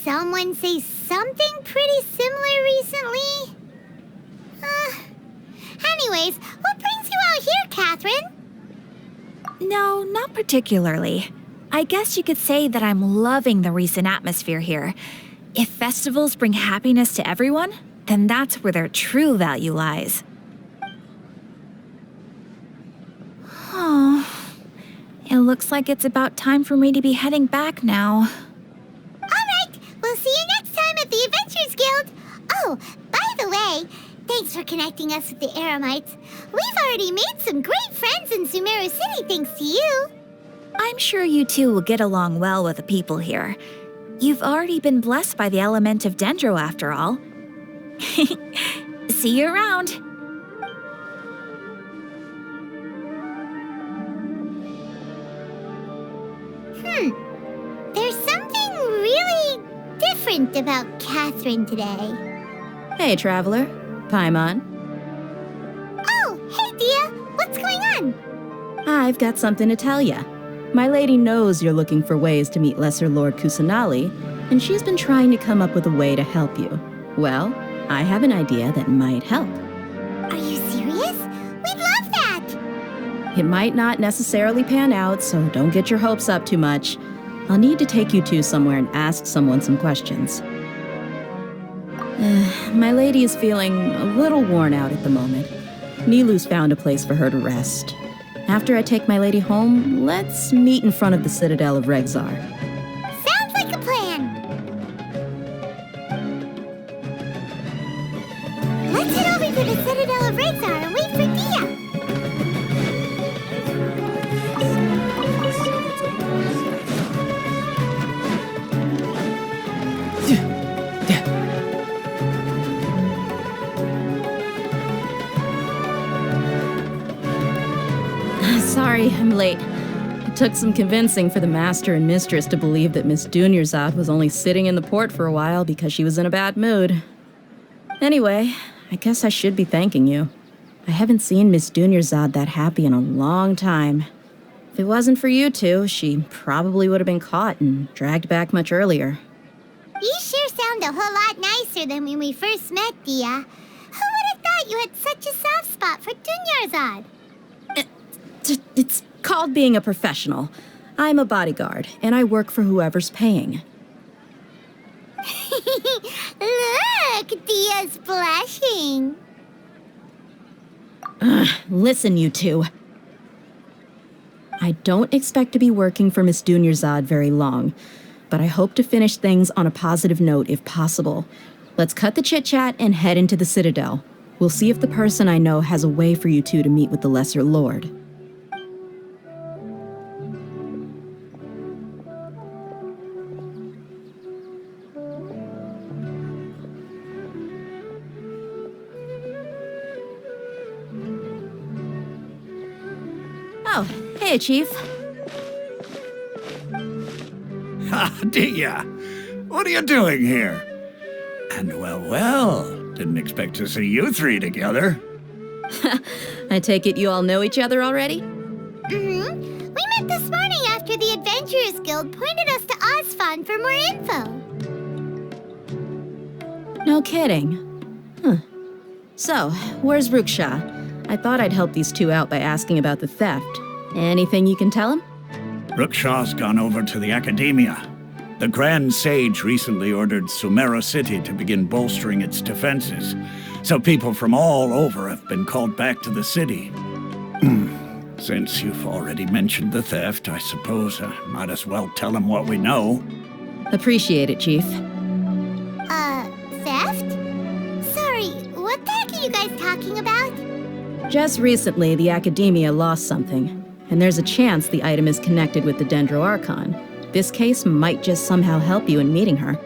someone say something pretty similar recently? Anyways, what brings you out here, Catherine? No, not particularly. I guess you could say that I'm loving the recent atmosphere here. If festivals bring happiness to everyone, then that's where their true value lies. Oh, it looks like it's about time for me to be heading back now. Alright, we'll see you next time at the Adventurers Guild. Oh, by the way, thanks for connecting us with the Eremites. We've already made some great friends in Sumeru City thanks to you. I'm sure you two will get along well with the people here. You've already been blessed by the element of Dendro after all. See you around. There's something really different about Catherine today. Hey, traveler. Paimon. Oh, hey, Dia. What's going on? I've got something to tell ya. My lady knows you're looking for ways to meet Lesser Lord Kusanali, and she's been trying to come up with a way to help you. Well, I have an idea that might help. Are you serious? We'd love that! It might not necessarily pan out, so don't get your hopes up too much. I'll need to take you two somewhere and ask someone some questions. My lady is feeling a little worn out at the moment. Nilu's found a place for her to rest. After I take my lady home, let's meet in front of the Citadel of Regzar. Sounds like a plan! Let's head over to the Citadel of Regzar and wait for Dia! Sorry, I'm late. It took some convincing for the master and mistress to believe that Miss Dunyarzad was only sitting in the port for a while because she was in a bad mood. Anyway, I guess I should be thanking you. I haven't seen Miss Dunyarzad that happy in a long time. If it wasn't for you two, she probably would have been caught and dragged back much earlier. You sure sound a whole lot nicer than when we first met, Dia. Who would have thought you had such a soft spot for Dunyarzad? It's called being a professional. I'm a bodyguard, and I work for whoever's paying. Look, Dia's blushing. Listen, you two. I don't expect to be working for Miss Dunyarzad very long, but I hope to finish things on a positive note if possible. Let's cut the chit-chat and head into the Citadel. We'll see if the person I know has a way for you two to meet with the Lesser Lord. Oh, hey, Chief. Ha, Dia! What are you doing here? And well, didn't expect to see you three together. I take it you all know each other already? Mm-hmm. We met this morning after the Adventurers Guild pointed us to Osfon for more info. No kidding. Huh. So, where's Ruksha? I thought I'd help these two out by asking about the theft. Anything you can tell him? Rukshaw's gone over to the Academia. The Grand Sage recently ordered Sumeru City to begin bolstering its defenses, so people from all over have been called back to the city. Since you've already mentioned the theft, I suppose I might as well tell him what we know. Appreciate it, Chief. Theft? Sorry, what the heck are you guys talking about? Just recently, the Academia lost something, and there's a chance the item is connected with the Dendro Archon. This case might just somehow help you in meeting her.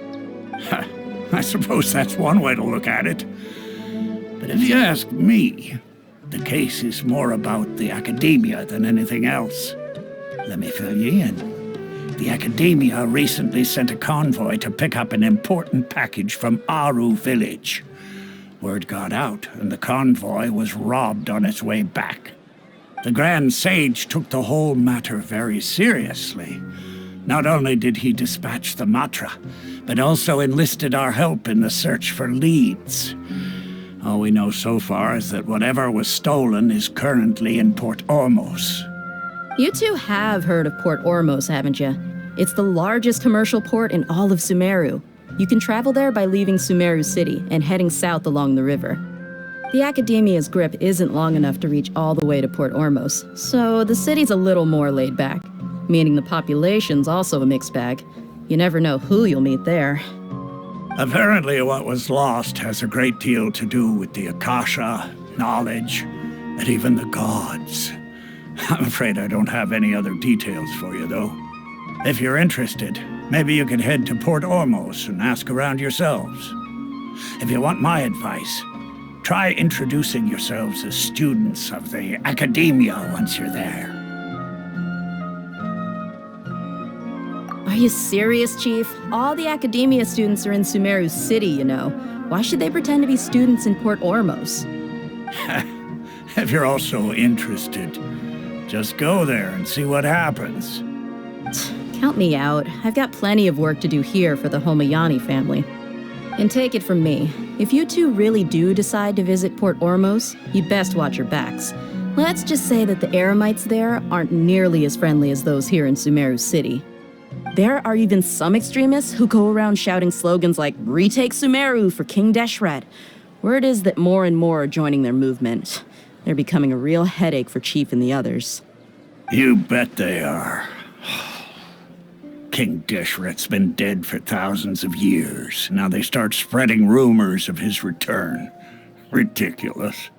I suppose that's one way to look at it. But if you ask me, the case is more about the Academia than anything else. Let me fill you in. The Academia recently sent a convoy to pick up an important package from Aru village. Word got out, and the convoy was robbed on its way back. The Grand Sage took the whole matter very seriously, Not only did he dispatch the Matra, but also enlisted our help in the search for leads. All we know so far is that whatever was stolen is currently in Port Ormos. You two have heard of Port Ormos, haven't you? It's the largest commercial port in all of Sumeru. You can travel there by leaving Sumeru City and heading south along the river. The Academia's grip isn't long enough to reach all the way to Port Ormos, so the city's a little more laid back, meaning the population's also a mixed bag. You never know who you'll meet there. Apparently what was lost has a great deal to do with the Akasha, knowledge, and even the gods. I'm afraid I don't have any other details for you, though. If you're interested, maybe you can head to Port Ormos and ask around yourselves. If you want my advice, try introducing yourselves as students of the Academia once you're there. Are you serious, Chief? All the Academia students are in Sumeru City, you know. Why should they pretend to be students in Port Ormos? If you're also interested, just go there and see what happens. Count me out. I've got plenty of work to do here for the Homayani family. And take it from me, if you two really do decide to visit Port Ormos, you'd best watch your backs. Let's just say that the Eremites there aren't nearly as friendly as those here in Sumeru City. There are even some extremists who go around shouting slogans like, "Retake Sumeru for King Deshret." Word is that more and more are joining their movement. They're becoming a real headache for Chief and the others. You bet they are. King Deshret's been dead for thousands of years. Now they start spreading rumors of his return. Ridiculous.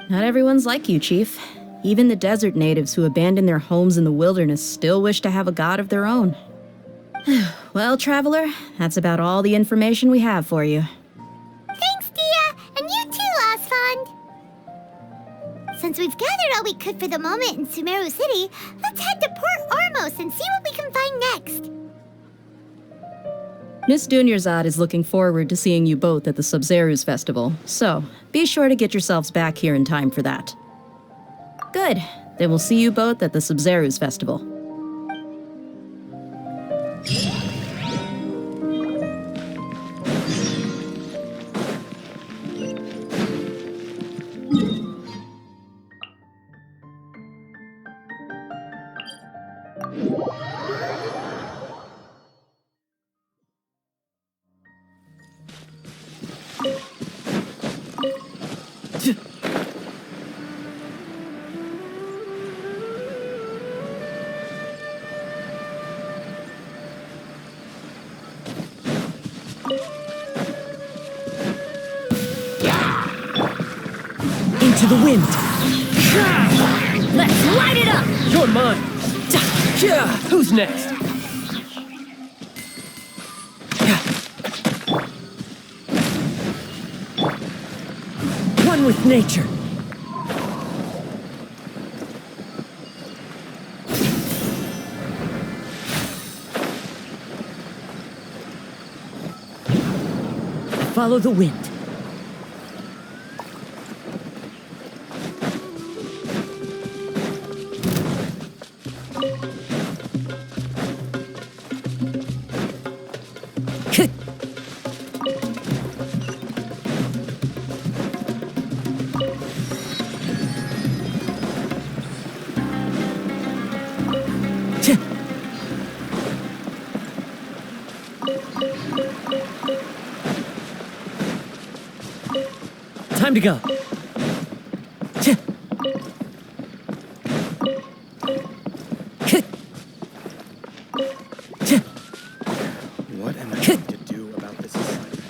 Not everyone's like you, Chief. Even the desert natives who abandoned their homes in the wilderness still wish to have a god of their own. Well, Traveler, that's about all the information we have for you. Thanks, Dia, and you too, Osfond. Since we've gathered all we could for the moment in Sumeru City, let's head to Port Ormos and see what we can find next. Miss Dunyarzad is looking forward to seeing you both at the Sub-Zerus Festival, so be sure to get yourselves back here in time for that. Good. Then we'll see you both at the Sub-Zerus Festival. Into the wind. Let's light it up! You're mine. Who's next? One with nature. Follow the wind. Time to go. What am I going to do about this assignment?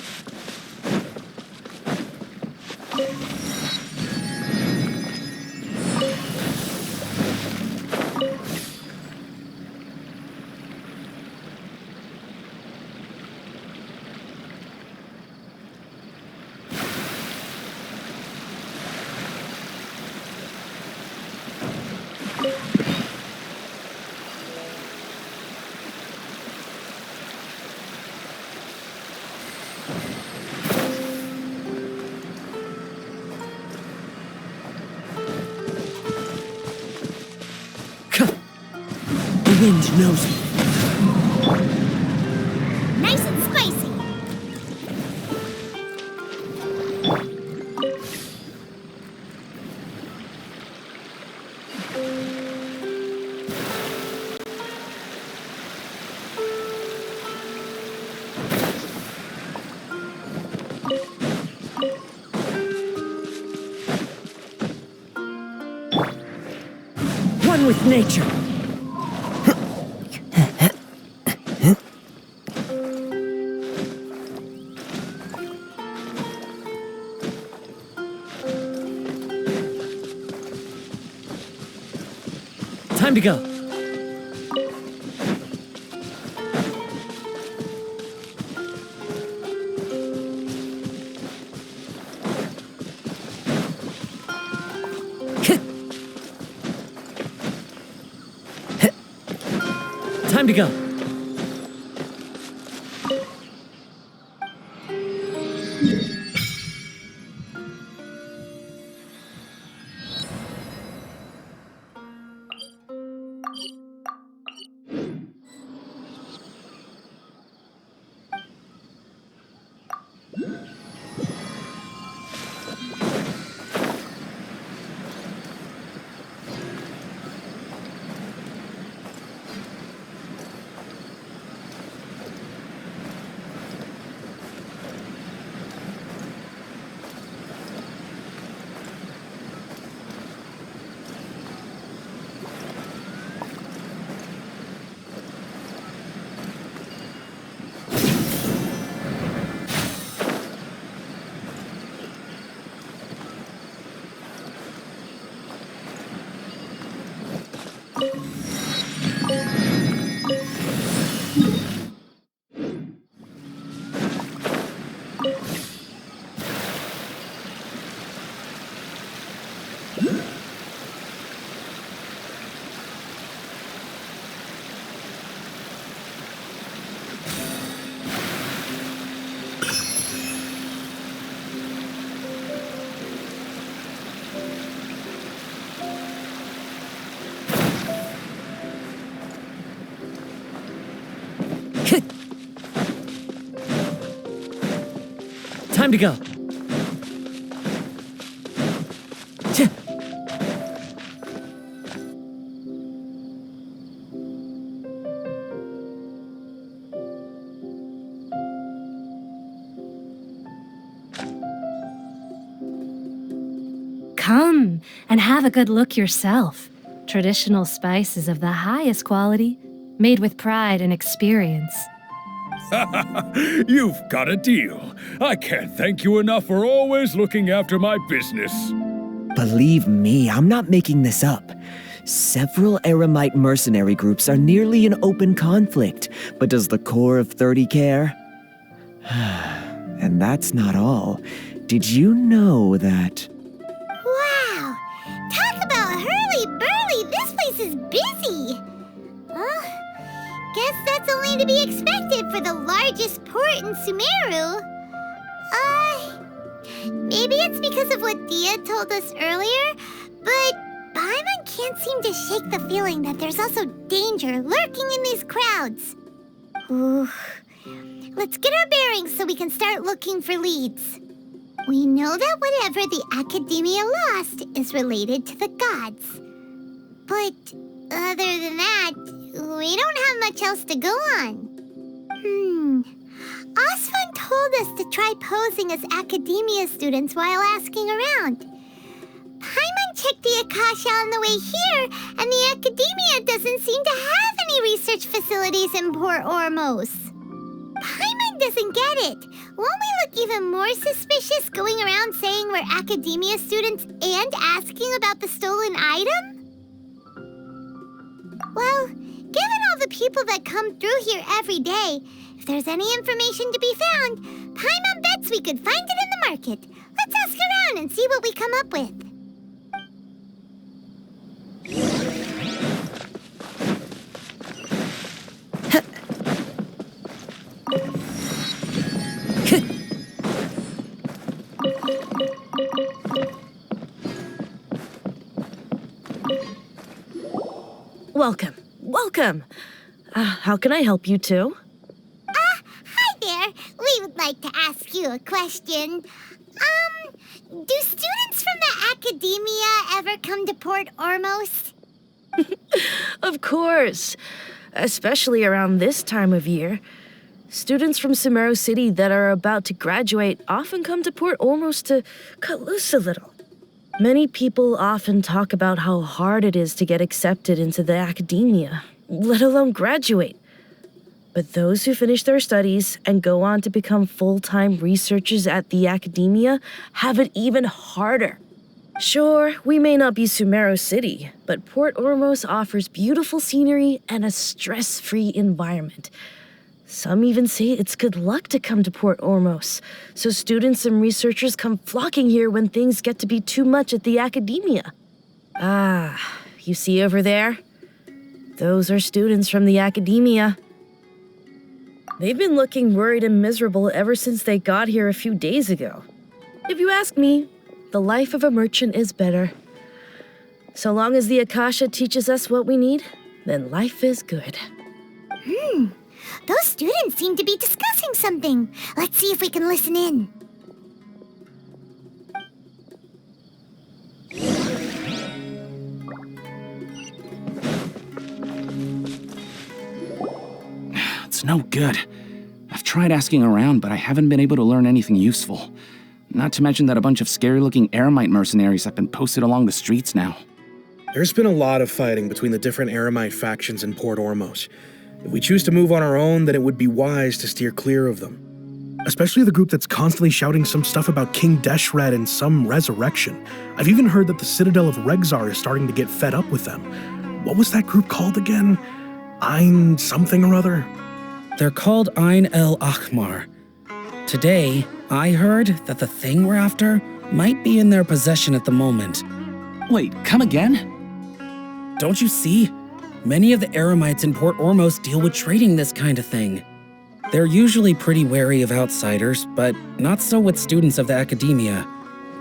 The wind knows me. One with nature. Time to go. Time to go. Time to go. Come and have a good look yourself. Traditional spices of the highest quality, made with pride and experience. You've got a deal. I can't thank you enough for always looking after my business. Believe me, I'm not making this up. Several Eremite mercenary groups are nearly in open conflict, but does the core of 30 care? And that's not all. Did you know that... Wow! Talk about hurly-burly! This place is busy! Guess that's only to be expected for the largest port in Sumeru. Maybe it's because of what Dia told us earlier, but Paimon can't seem to shake the feeling that there's also danger lurking in these crowds. Ooh. Let's get our bearings so we can start looking for leads. We know that whatever the Academia lost is related to the gods. But other than that, we don't have much else to go on. Osvan told us to try posing as Academia students while asking around. Paimon checked the Akasha on the way here, and the Academia doesn't seem to have any research facilities in Port Ormos. Paimon doesn't get it. Won't we look even more suspicious going around saying we're Academia students and asking about the stolen item? Well, given all the people that come through here every day, if there's any information to be found, Paimon bets we could find it in the market. Let's ask around and see what we come up with. Welcome. Welcome. How can I help you two? Hi there. We would like to ask you a question. Do students from the Academia ever come to Port Ormos? Of course. Especially around this time of year. Students from Sumeru City that are about to graduate often come to Port Ormos to cut loose a little. Many people often talk about how hard it is to get accepted into the academia, let alone graduate. But those who finish their studies and go on to become full-time researchers at the academia have it even harder. Sure, we may not be Sumeru City, but Port Ormos offers beautiful scenery and a stress-free environment. Some even say it's good luck to come to Port Ormos, so students and researchers come flocking here when things get to be too much at the academia. Ah, you see over there? Those are students from the academia. They've been looking worried and miserable ever since they got here a few days ago. If you ask me, the life of a merchant is better. So long as the Akasha teaches us what we need, then life is good. Those students seem to be discussing something. Let's see if we can listen in. It's no good. I've tried asking around, but I haven't been able to learn anything useful. Not to mention that a bunch of scary-looking Eremite mercenaries have been posted along the streets now. There's been a lot of fighting between the different Eremite factions in Port Ormos. If we choose to move on our own, then it would be wise to steer clear of them. Especially the group that's constantly shouting some stuff about King Deshret and some resurrection. I've even heard that the Citadel of Regzar is starting to get fed up with them. What was that group called again? Ein something or other? They're called Ein El Ahmar. Today, I heard that the thing we're after might be in their possession at the moment. Wait, come again? Don't you see? Many of the Eremites in Port Ormos deal with trading this kind of thing. They're usually pretty wary of outsiders, but not so with students of the academia.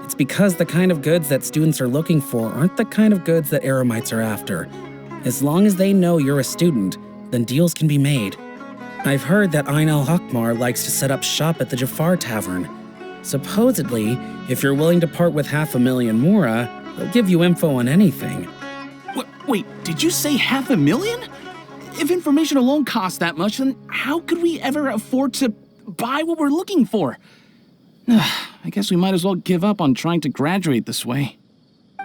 It's because the kind of goods that students are looking for aren't the kind of goods that Eremites are after. As long as they know you're a student, then deals can be made. I've heard that Ein El Hakmar likes to set up shop at the Jafar Tavern. Supposedly, if you're willing to part with 500,000 Mora, they'll give you info on anything. Wait, did you say 500,000? If information alone costs that much, then how could we ever afford to buy what we're looking for? I guess we might as well give up on trying to graduate this way.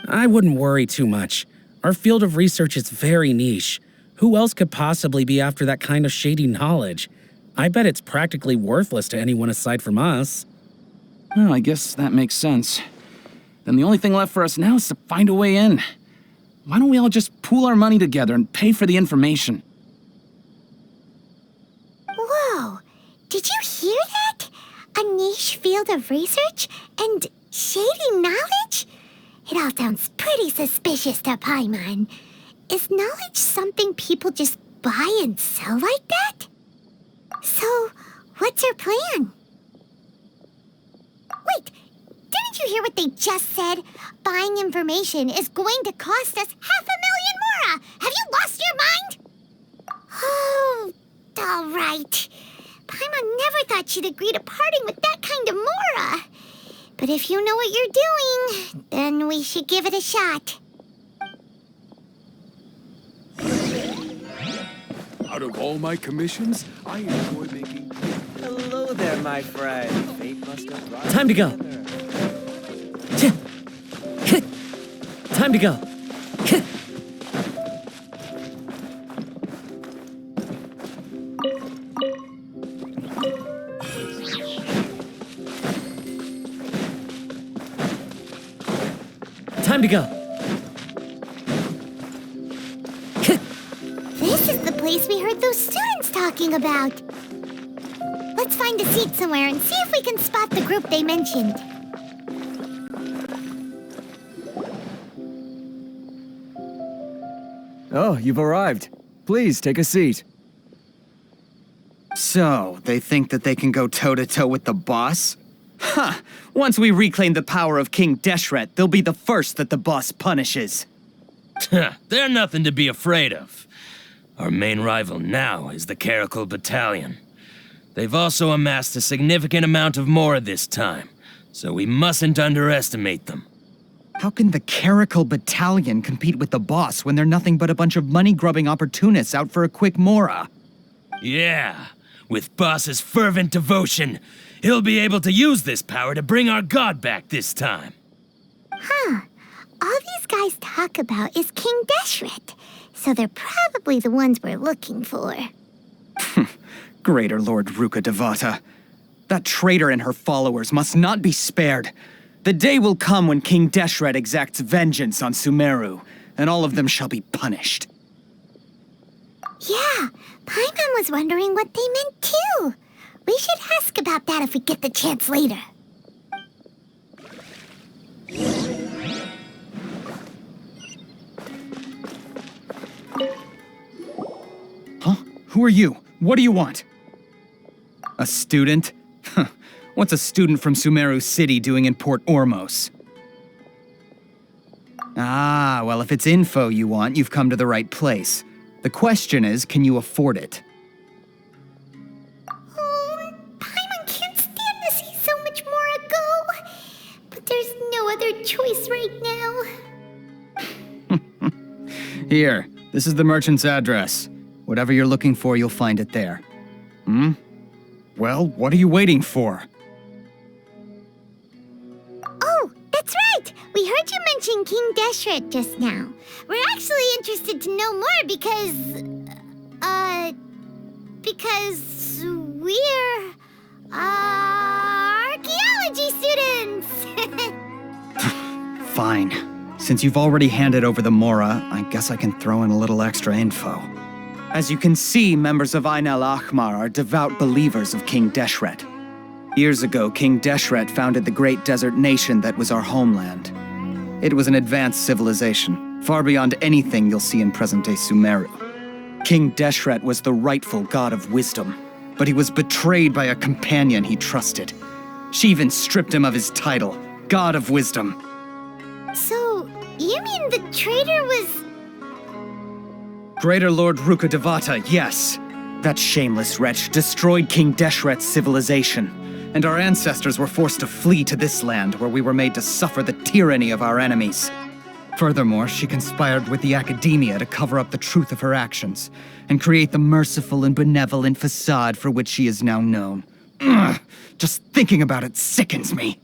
I wouldn't worry too much. Our field of research is very niche. Who else could possibly be after that kind of shady knowledge? I bet it's practically worthless to anyone aside from us. Well, I guess that makes sense. Then the only thing left for us now is to find a way in. Why don't we all just pool our money together and pay for the information? Whoa! Did you hear that? A niche field of research and shady knowledge? It all sounds pretty suspicious to Paimon. Is knowledge something people just buy and sell like that? So, what's our plan? Wait, didn't you hear what they just said? Buying information is going to cost us 500,000 Mora! Have you lost your mind? Oh, all right. Paimon never thought she'd agree to parting with that kind of Mora. But if you know what you're doing, then we should give it a shot. Out of all my commissions, I enjoy making... Hello there, my friend. Fate must have brought Time to go. Time to go. Time to go. This is the place we heard those students talking about. Let's find a seat somewhere and see if we can spot the group they mentioned. Oh, you've arrived. Please, take a seat. So, they think that they can go toe-to-toe with the boss? Huh! Once we reclaim the power of King Deshret, they'll be the first that the boss punishes. They're nothing to be afraid of. Our main rival now is the Caracal Battalion. They've also amassed a significant amount of Mora this time, so we mustn't underestimate them. How can the Caracal Battalion compete with the boss when they're nothing but a bunch of money-grubbing opportunists out for a quick Mora? Yeah, with Boss's fervent devotion, he'll be able to use this power to bring our god back this time. Huh. all these guys talk about is King Deshret, so they're probably the ones we're looking for. Greater Lord Ruka Devata. That traitor and her followers must not be spared. The day will come when King Deshret exacts vengeance on Sumeru, and all of them shall be punished. Yeah, Paimon was wondering what they meant too. We should ask about that if we get the chance later. Huh? Who are you? What do you want? A student? What's a student from Sumeru City doing in Port Ormos? Ah, well, if it's info you want, you've come to the right place. The question is, can you afford it? Oh, Paimon can't stand to see so much more go. But there's no other choice right now. Here, this is the merchant's address. Whatever you're looking for, you'll find it there. Well, what are you waiting for? Oh, that's right! We heard you mention King Deshret just now. We're actually interested to know more because we're, archaeology students! Fine. Since you've already handed over the Mora, I guess I can throw in a little extra info. As you can see, members of Ain al-Ahmar are devout believers of King Deshret. Years ago, King Deshret founded the great desert nation that was our homeland. It was an advanced civilization, far beyond anything you'll see in present-day Sumeru. King Deshret was the rightful god of wisdom, but he was betrayed by a companion he trusted. She even stripped him of his title, God of Wisdom. So, you mean the traitor was... Greater Lord Ruka Devata, yes. That shameless wretch destroyed King Deshret's civilization, and our ancestors were forced to flee to this land where we were made to suffer the tyranny of our enemies. Furthermore, she conspired with the Academia to cover up the truth of her actions, and create the merciful and benevolent facade for which she is now known. Ugh, just thinking about it sickens me.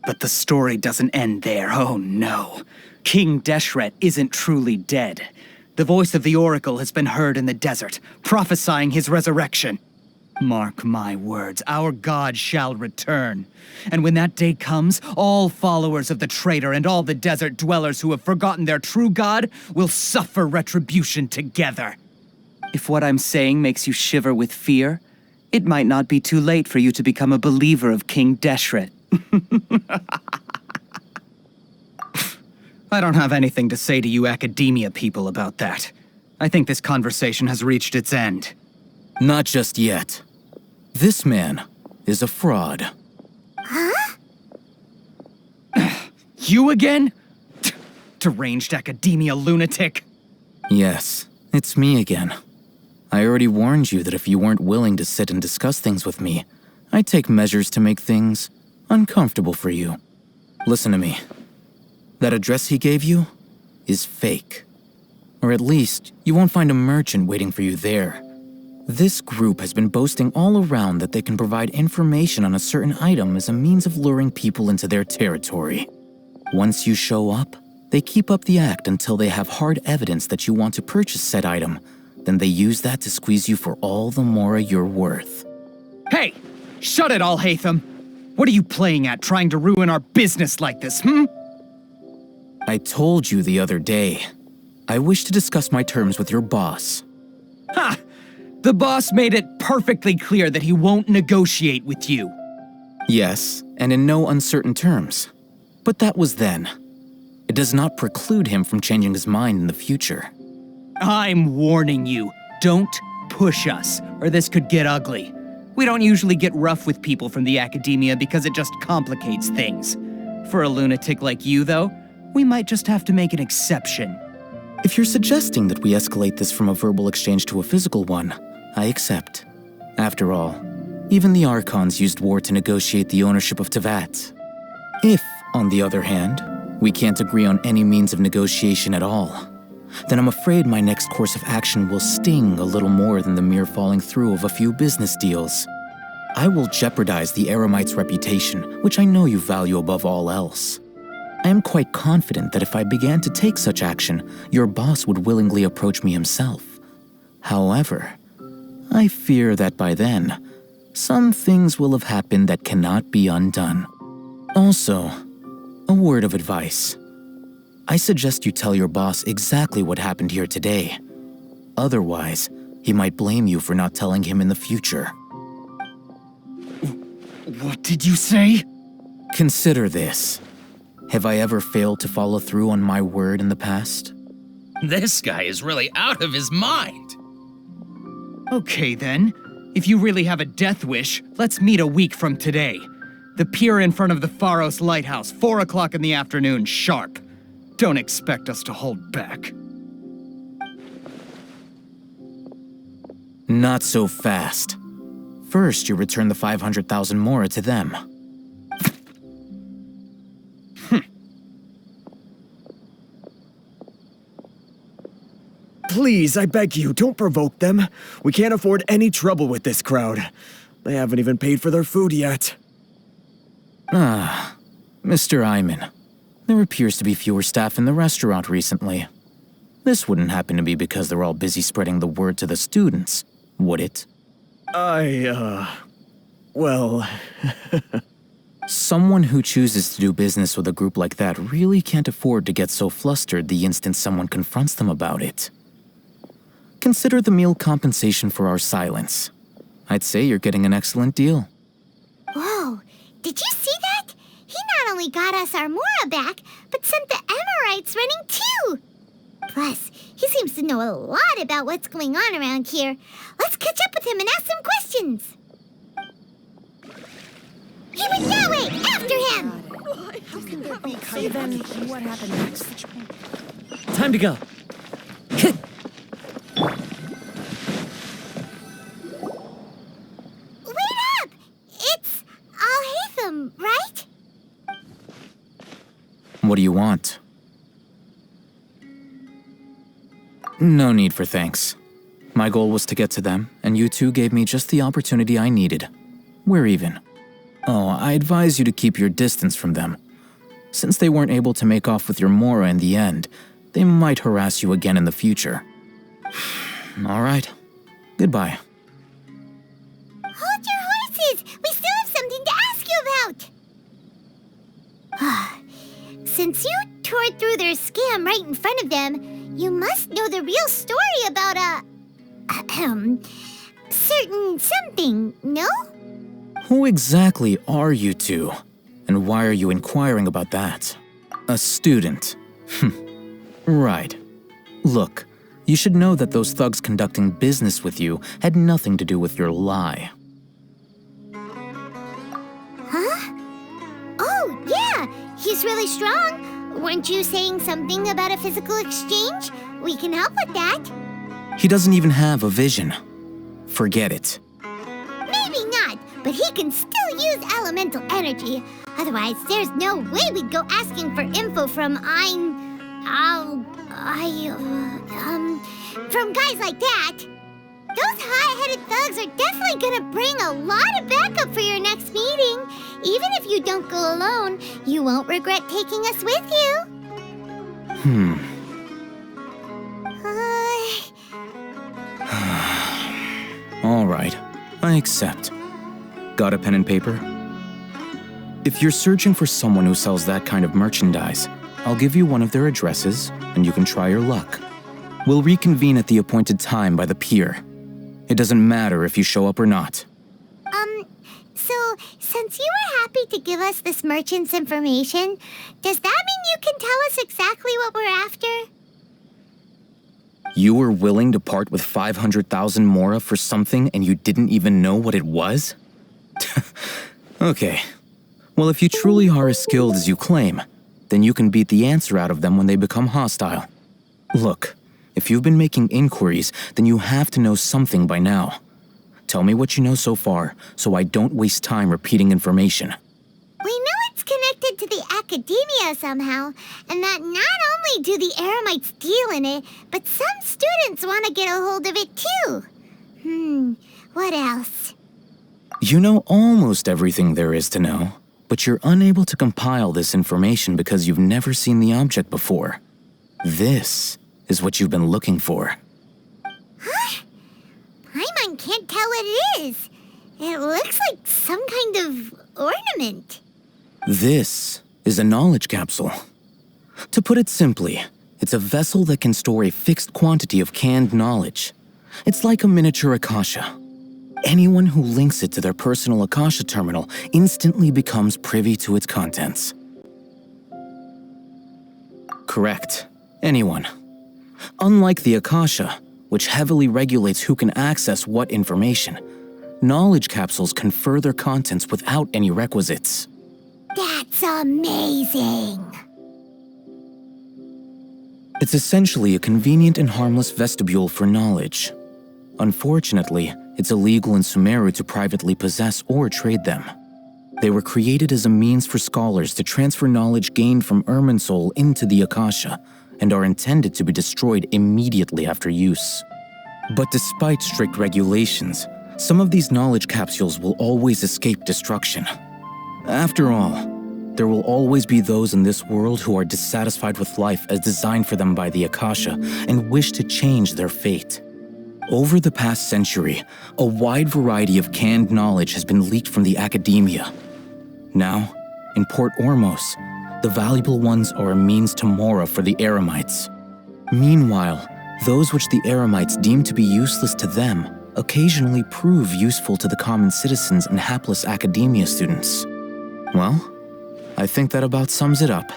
But the story doesn't end there, oh no. King Deshret isn't truly dead. The voice of the Oracle has been heard in the desert, prophesying his resurrection. Mark my words, our god shall return. And when that day comes, all followers of the traitor and all the desert dwellers who have forgotten their true god will suffer retribution together. If what I'm saying makes you shiver with fear, it might not be too late for you to become a believer of King Deshret. I don't have anything to say to you Academia people about that. I think this conversation has reached its end. Not just yet. This man is a fraud. Huh? You again? Deranged Academia lunatic. Yes, it's me again. I already warned you that if you weren't willing to sit and discuss things with me, I'd take measures to make things uncomfortable for you. Listen to me. That address he gave you is fake. Or at least, you won't find a merchant waiting for you there. This group has been boasting all around that they can provide information on a certain item as a means of luring people into their territory. Once you show up, they keep up the act until they have hard evidence that you want to purchase said item. Then they use that to squeeze you for all the Mora you're worth. Hey! Shut it all, Hatham! What are you playing at, trying to ruin our business like this, I told you the other day. I wish to discuss my terms with your boss. Ha! The boss made it perfectly clear that he won't negotiate with you. Yes, and in no uncertain terms. But that was then. It does not preclude him from changing his mind in the future. I'm warning you, don't push us, or this could get ugly. We don't usually get rough with people from the Academia because it just complicates things. For a lunatic like you, though, we might just have to make an exception. If you're suggesting that we escalate this from a verbal exchange to a physical one, I accept. After all, even the Archons used war to negotiate the ownership of Tevat. If, on the other hand, we can't agree on any means of negotiation at all, then I'm afraid my next course of action will sting a little more than the mere falling through of a few business deals. I will jeopardize the Eremite's reputation, which I know you value above all else. I am quite confident that if I began to take such action, your boss would willingly approach me himself. However, I fear that by then, some things will have happened that cannot be undone. Also, a word of advice. I suggest you tell your boss exactly what happened here today. Otherwise, he might blame you for not telling him in the future. What did you say? Consider this. Have I ever failed to follow through on my word in the past? This guy is really out of his mind. Okay then. If you really have a death wish, let's meet a week from today. The pier in front of the Pharos Lighthouse, 4 o'clock in the afternoon, sharp. Don't expect us to hold back. Not so fast. First, you return the 500,000 mora to them. Please, I beg you, don't provoke them. We can't afford any trouble with this crowd. They haven't even paid for their food yet. Ah, Mr. Iman. There appears to be fewer staff in the restaurant recently. This wouldn't happen to be because they're all busy spreading the word to the students, would it? Well... Someone who chooses to do business with a group like that really can't afford to get so flustered the instant someone confronts them about it. Consider the meal compensation for our silence. I'd say you're getting an excellent deal. Whoa, did you see that? He not only got us our Mora back, but sent the Emirites running too. Plus, he seems to know a lot about what's going on around here. Let's catch up with him and ask some questions. He went that way! After him! How can that be? So then, what happened next? Time to go. Wait up! It's Al-Haytham, right? What do you want? No need for thanks. My goal was to get to them, and you two gave me just the opportunity I needed. We're even. Oh, I advise you to keep your distance from them. Since they weren't able to make off with your Mora in the end, they might harass you again in the future. All right. Goodbye. Hold your horses! We still have something to ask you about! Since you tore through their scam right in front of them, you must know the real story about certain something, no? Who exactly are you two? And why are you inquiring about that? A student. Right. Look, you should know that those thugs conducting business with you had nothing to do with your lie. Huh? Oh, yeah! He's really strong. Weren't you saying something about a physical exchange? We can help with that. He doesn't even have a vision. Forget it. Maybe not, but he can still use elemental energy. Otherwise, there's no way we'd go asking for info from from guys like that. Those hot-headed thugs are definitely gonna bring a lot of backup for your next meeting. Even if you don't go alone, you won't regret taking us with you. All right, I accept. Got a pen and paper? If you're searching for someone who sells that kind of merchandise, I'll give you one of their addresses, and you can try your luck. We'll reconvene at the appointed time by the pier. It doesn't matter if you show up or not. So, since you were happy to give us this merchant's information, does that mean you can tell us exactly what we're after? You were willing to part with 500,000 mora for something and you didn't even know what it was? Okay. Well, if you truly are as skilled as you claim, then you can beat the answer out of them when they become hostile. Look, if you've been making inquiries, then you have to know something by now. Tell me what you know so far, so I don't waste time repeating information. We know it's connected to the academia somehow, and that not only do the Eremites deal in it, but some students want to get a hold of it too. What else? You know almost everything there is to know. But you're unable to compile this information because you've never seen the object before. This is what you've been looking for. Huh? Paimon can't tell what it is. It looks like some kind of ornament. This is a knowledge capsule. To put it simply, it's a vessel that can store a fixed quantity of canned knowledge. It's like a miniature Akasha. Anyone who links it to their personal Akasha terminal instantly becomes privy to its contents. Correct. Anyone. Unlike the Akasha, which heavily regulates who can access what information, knowledge capsules confer their contents without any requisites. That's amazing! It's essentially a convenient and harmless vestibule for knowledge. Unfortunately, it's illegal in Sumeru to privately possess or trade them. They were created as a means for scholars to transfer knowledge gained from Irminsul into the Akasha, and are intended to be destroyed immediately after use. But despite strict regulations, some of these knowledge capsules will always escape destruction. After all, there will always be those in this world who are dissatisfied with life as designed for them by the Akasha and wish to change their fate. Over the past century, a wide variety of canned knowledge has been leaked from the academia. Now, in Port Ormos, the valuable ones are a means to Mora for the Eremites. Meanwhile, those which the Eremites deem to be useless to them occasionally prove useful to the common citizens and hapless academia students. Well, I think that about sums it up.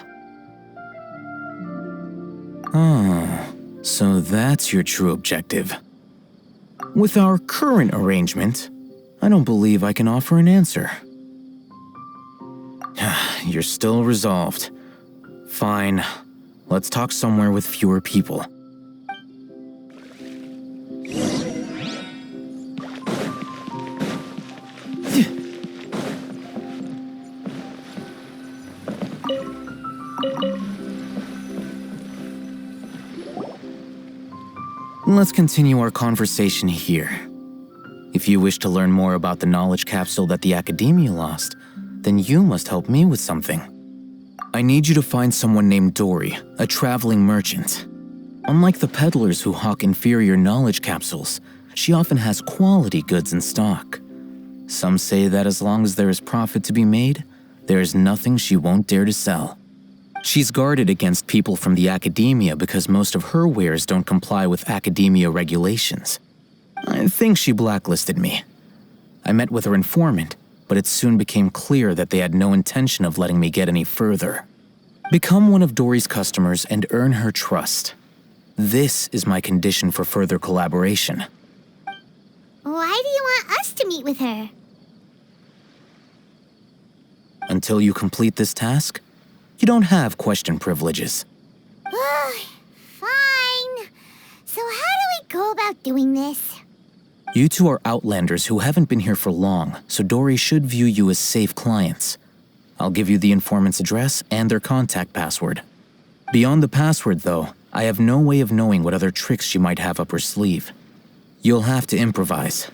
Ah, so that's your true objective. With our current arrangement, I don't believe I can offer an answer. You're still resolved. Fine. Let's talk somewhere with fewer people. Let's continue our conversation here. If you wish to learn more about the knowledge capsule that the Academia lost, then you must help me with something. I need you to find someone named Dory, a traveling merchant. Unlike the peddlers who hawk inferior knowledge capsules, she often has quality goods in stock. Some say that as long as there is profit to be made, there is nothing she won't dare to sell. She's guarded against people from the Academia because most of her wares don't comply with Academia regulations. I think she blacklisted me. I met with her informant, but it soon became clear that they had no intention of letting me get any further. Become one of Dory's customers and earn her trust. This is my condition for further collaboration. Why do you want us to meet with her? Until you complete this task, you don't have question privileges. Fine. So how do we go about doing this? You two are outlanders who haven't been here for long, so Dory should view you as safe clients. I'll give you the informant's address and their contact password. Beyond the password, though, I have no way of knowing what other tricks she might have up her sleeve. You'll have to improvise.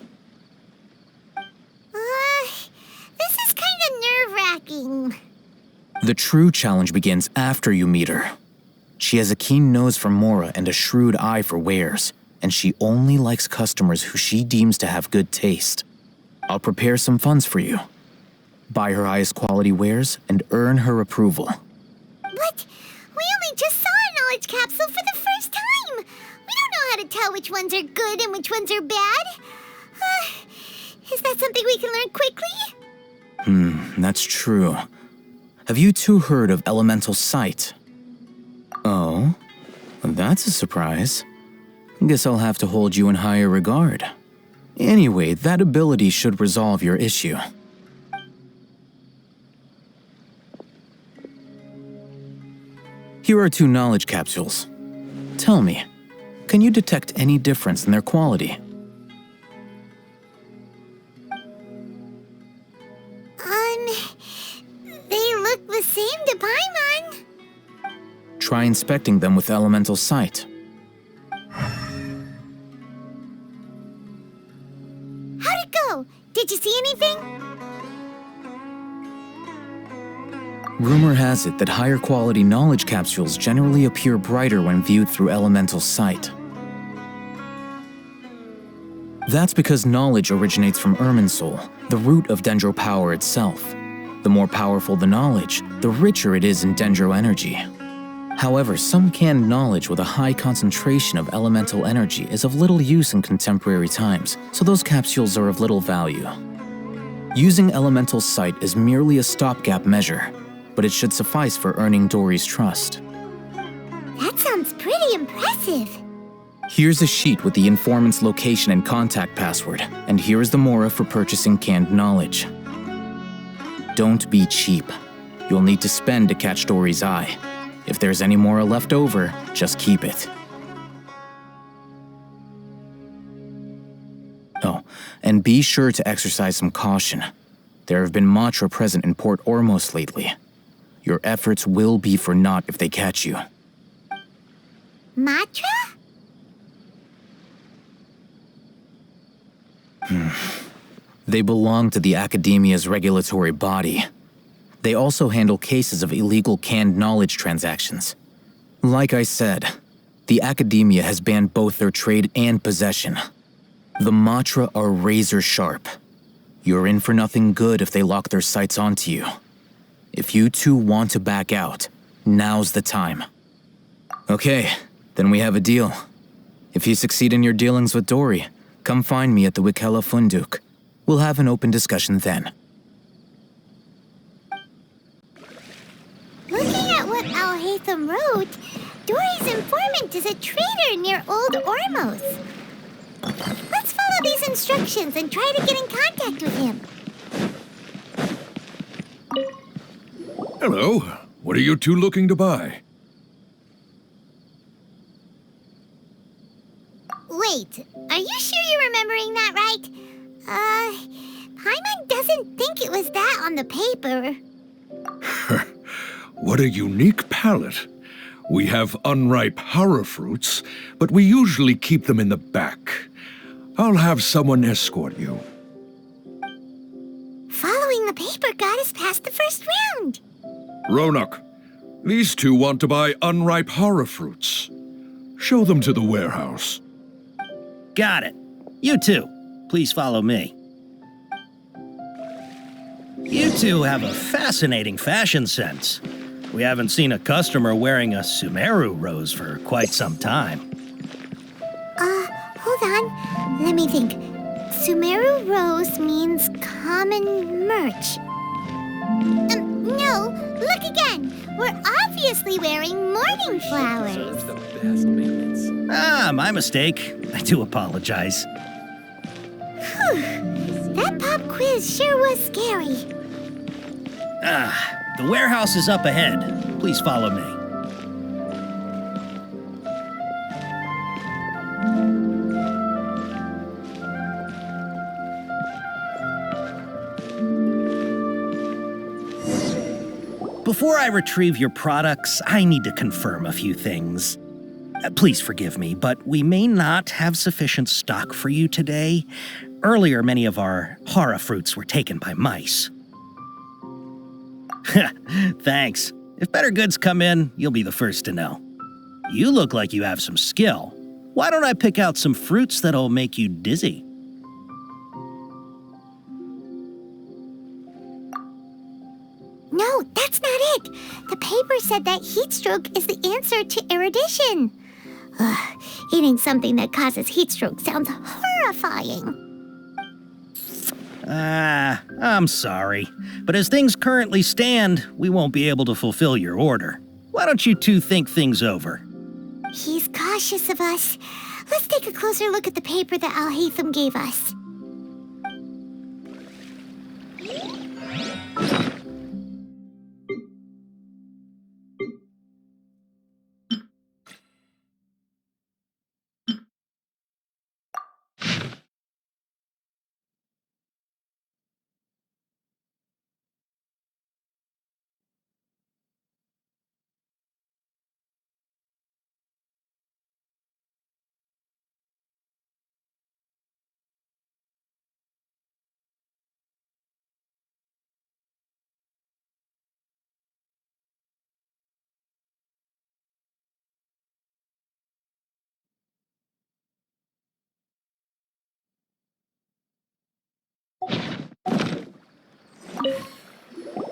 This is kind of nerve-wracking. The true challenge begins after you meet her. She has a keen nose for Mora and a shrewd eye for wares, and she only likes customers who she deems to have good taste. I'll prepare some funds for you. Buy her highest quality wares and earn her approval. But we only just saw a knowledge capsule for the first time. We don't know how to tell which ones are good and which ones are bad. Is that something we can learn quickly? That's true. Have you two heard of elemental sight? Oh, that's a surprise. Guess I'll have to hold you in higher regard. Anyway, that ability should resolve your issue. Here are 2 knowledge capsules. Tell me, can you detect any difference in their quality? They look the same to Paimon. Try inspecting them with elemental sight. How'd it go? Did you see anything? Rumor has it that higher quality knowledge capsules generally appear brighter when viewed through elemental sight. That's because knowledge originates from Irminsul, the root of Dendro power itself. The more powerful the knowledge, the richer it is in Dendro energy. However, some canned knowledge with a high concentration of elemental energy is of little use in contemporary times, so those capsules are of little value. Using elemental sight is merely a stopgap measure, but it should suffice for earning Dory's trust. That sounds pretty impressive. Here's a sheet with the informant's location and contact password, and here is the mora for purchasing canned knowledge. Don't be cheap. You'll need to spend to catch Dory's eye. If there's any mora left over, just keep it. Oh, and be sure to exercise some caution. There have been Matra present in Port Ormos lately. Your efforts will be for naught if they catch you. Matra? They belong to the Academia's regulatory body. They also handle cases of illegal canned knowledge transactions. Like I said, the Academia has banned both their trade and possession. The Matra are razor sharp. You're in for nothing good if they lock their sights onto you. If you two want to back out, now's the time. Okay, then we have a deal. If you succeed in your dealings with Dory, come find me at the Wikela Funduk. We'll have an open discussion then. Looking at what Al-Haytham wrote, Dory's informant is a trader near Old Ormos. Let's follow these instructions and try to get in contact with him. Hello. What are you two looking to buy? Wait, are you sure you're remembering that right? Paimon doesn't think it was that on the paper. What a unique palate. We have unripe hara fruits, but we usually keep them in the back. I'll have someone escort you. Following the paper got us past the first round. Ronak, these two want to buy unripe hara fruits. Show them to the warehouse. Got it. You two, please follow me. You two have a fascinating fashion sense. We haven't seen a customer wearing a Sumeru rose for quite some time. Hold on. Let me think. Sumeru rose means common merch. No, look again. We're obviously wearing morning flowers. Ah, my mistake. I do apologize. Whew. That pop quiz sure was scary. The warehouse is up ahead. Please follow me. Before I retrieve your products, I need to confirm a few things. Please forgive me, but we may not have sufficient stock for you today. Earlier, many of our hara fruits were taken by mice. Thanks. If better goods come in, you'll be the first to know. You look like you have some skill. Why don't I pick out some fruits that'll make you dizzy? No, that's not it. The paper said that heat stroke is the answer to erudition. Eating something that causes heat stroke sounds horrifying. I'm sorry. But as things currently stand, we won't be able to fulfill your order. Why don't you two think things over? He's cautious of us. Let's take a closer look at the paper that Al-Haytham gave us.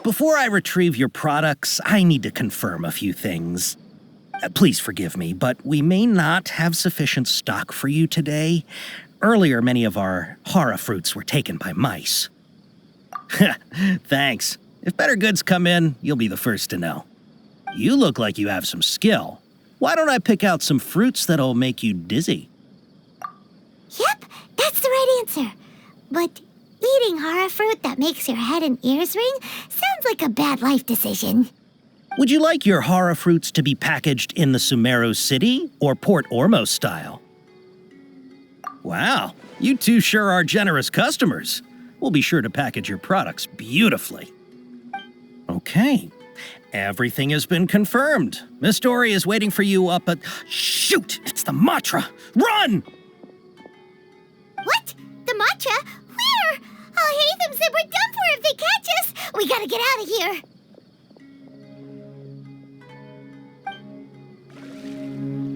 Before I retrieve your products, I need to confirm a few things. Please forgive me, but we may not have sufficient stock for you today. Earlier, many of our hara fruits were taken by mice. Thanks. If better goods come in, you'll be the first to know. You look like you have some skill. Why don't I pick out some fruits that'll make you dizzy? Yep, that's the right answer. But eating hara fruit that makes your head and ears ring sounds like a bad life decision. Would you like your hara fruits to be packaged in the Sumeru City or Port Ormos style? Wow, you two sure are generous customers. We'll be sure to package your products beautifully. Okay, everything has been confirmed. Miss Dory is waiting for you up at... Shoot, it's the Matra! Run! What? The Matra? Where? Oh, Hatham said we're done for if they catch us. We gotta get out of here.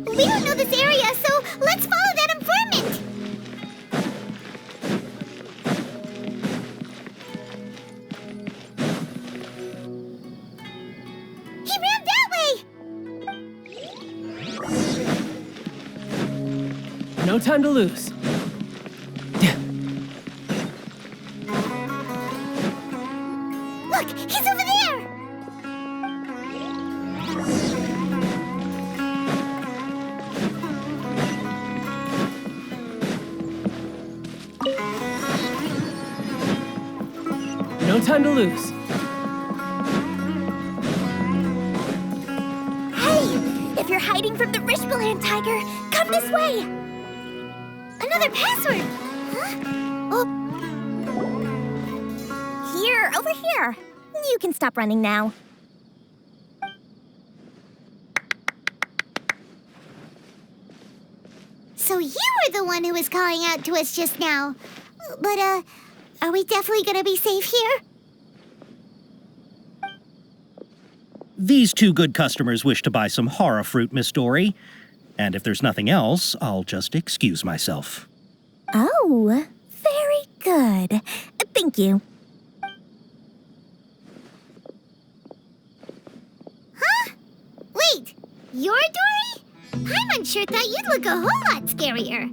We don't know this area, so let's follow that informant. He ran that way. No time to lose. Look, he's over there. No time to lose. Hey, if you're hiding from the Rishbaland tiger, come this way. Another password. Huh? Oh. Here, over here. You can stop running now. So you were the one who was calling out to us just now. But, are we definitely gonna be safe here? These two good customers wish to buy some hara fruit, Miss Dory. And if there's nothing else, I'll just excuse myself. Oh, very good. Thank you. Huh? Wait, you're Dory? I'm unsure thought you'd look a whole lot scarier.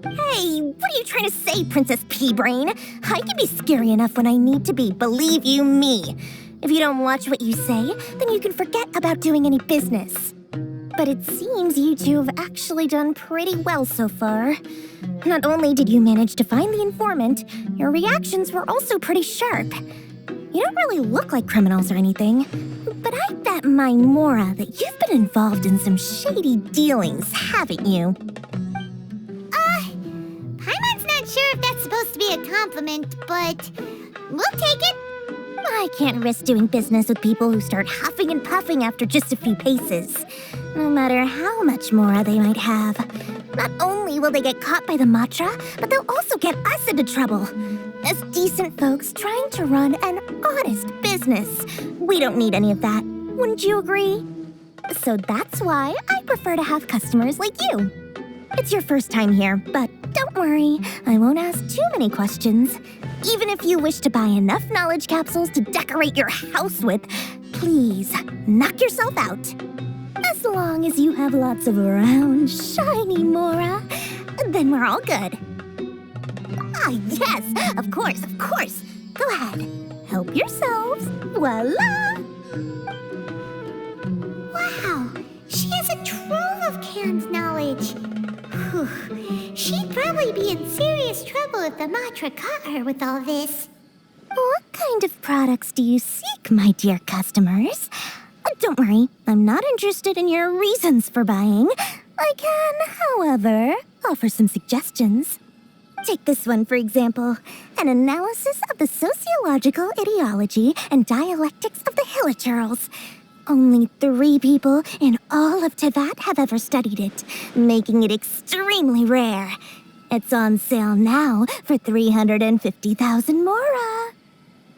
Hey, what are you trying to say, Princess Pea-Brain? I can be scary enough when I need to be, believe you me. If you don't watch what you say, then you can forget about doing any business. But it seems you two have actually done pretty well so far. Not only did you manage to find the informant, your reactions were also pretty sharp. You don't really look like criminals or anything, but I bet my Mora that you've been involved in some shady dealings, haven't you? Paimon's not sure if that's supposed to be a compliment, but we'll take it. I can't risk doing business with people who start huffing and puffing after just a few paces, no matter how much Mora they might have. Not only will they get caught by the Matra, but they'll also get us into trouble. As decent folks trying to run an honest business, we don't need any of that. Wouldn't you agree? So that's why I prefer to have customers like you. It's your first time here, but don't worry, I won't ask too many questions. Even if you wish to buy enough knowledge capsules to decorate your house with, please knock yourself out. As long as you have lots of round, shiny Mora, then we're all good. Ah, yes, of course, of course. Go ahead, help yourselves. Voila! Wow, she has a trove of canned knowledge. Whew. She'd probably be in serious trouble if the Matra caught her with all this. What kind of products do you seek, my dear customers? Don't worry, I'm not interested in your reasons for buying. I can, however, offer some suggestions. Take this one, for example. An analysis of the sociological ideology and dialectics of the Hilichurls. Only 3 people in all of Teyvat have ever studied it, making it extremely rare. It's on sale now for 350,000 Mora.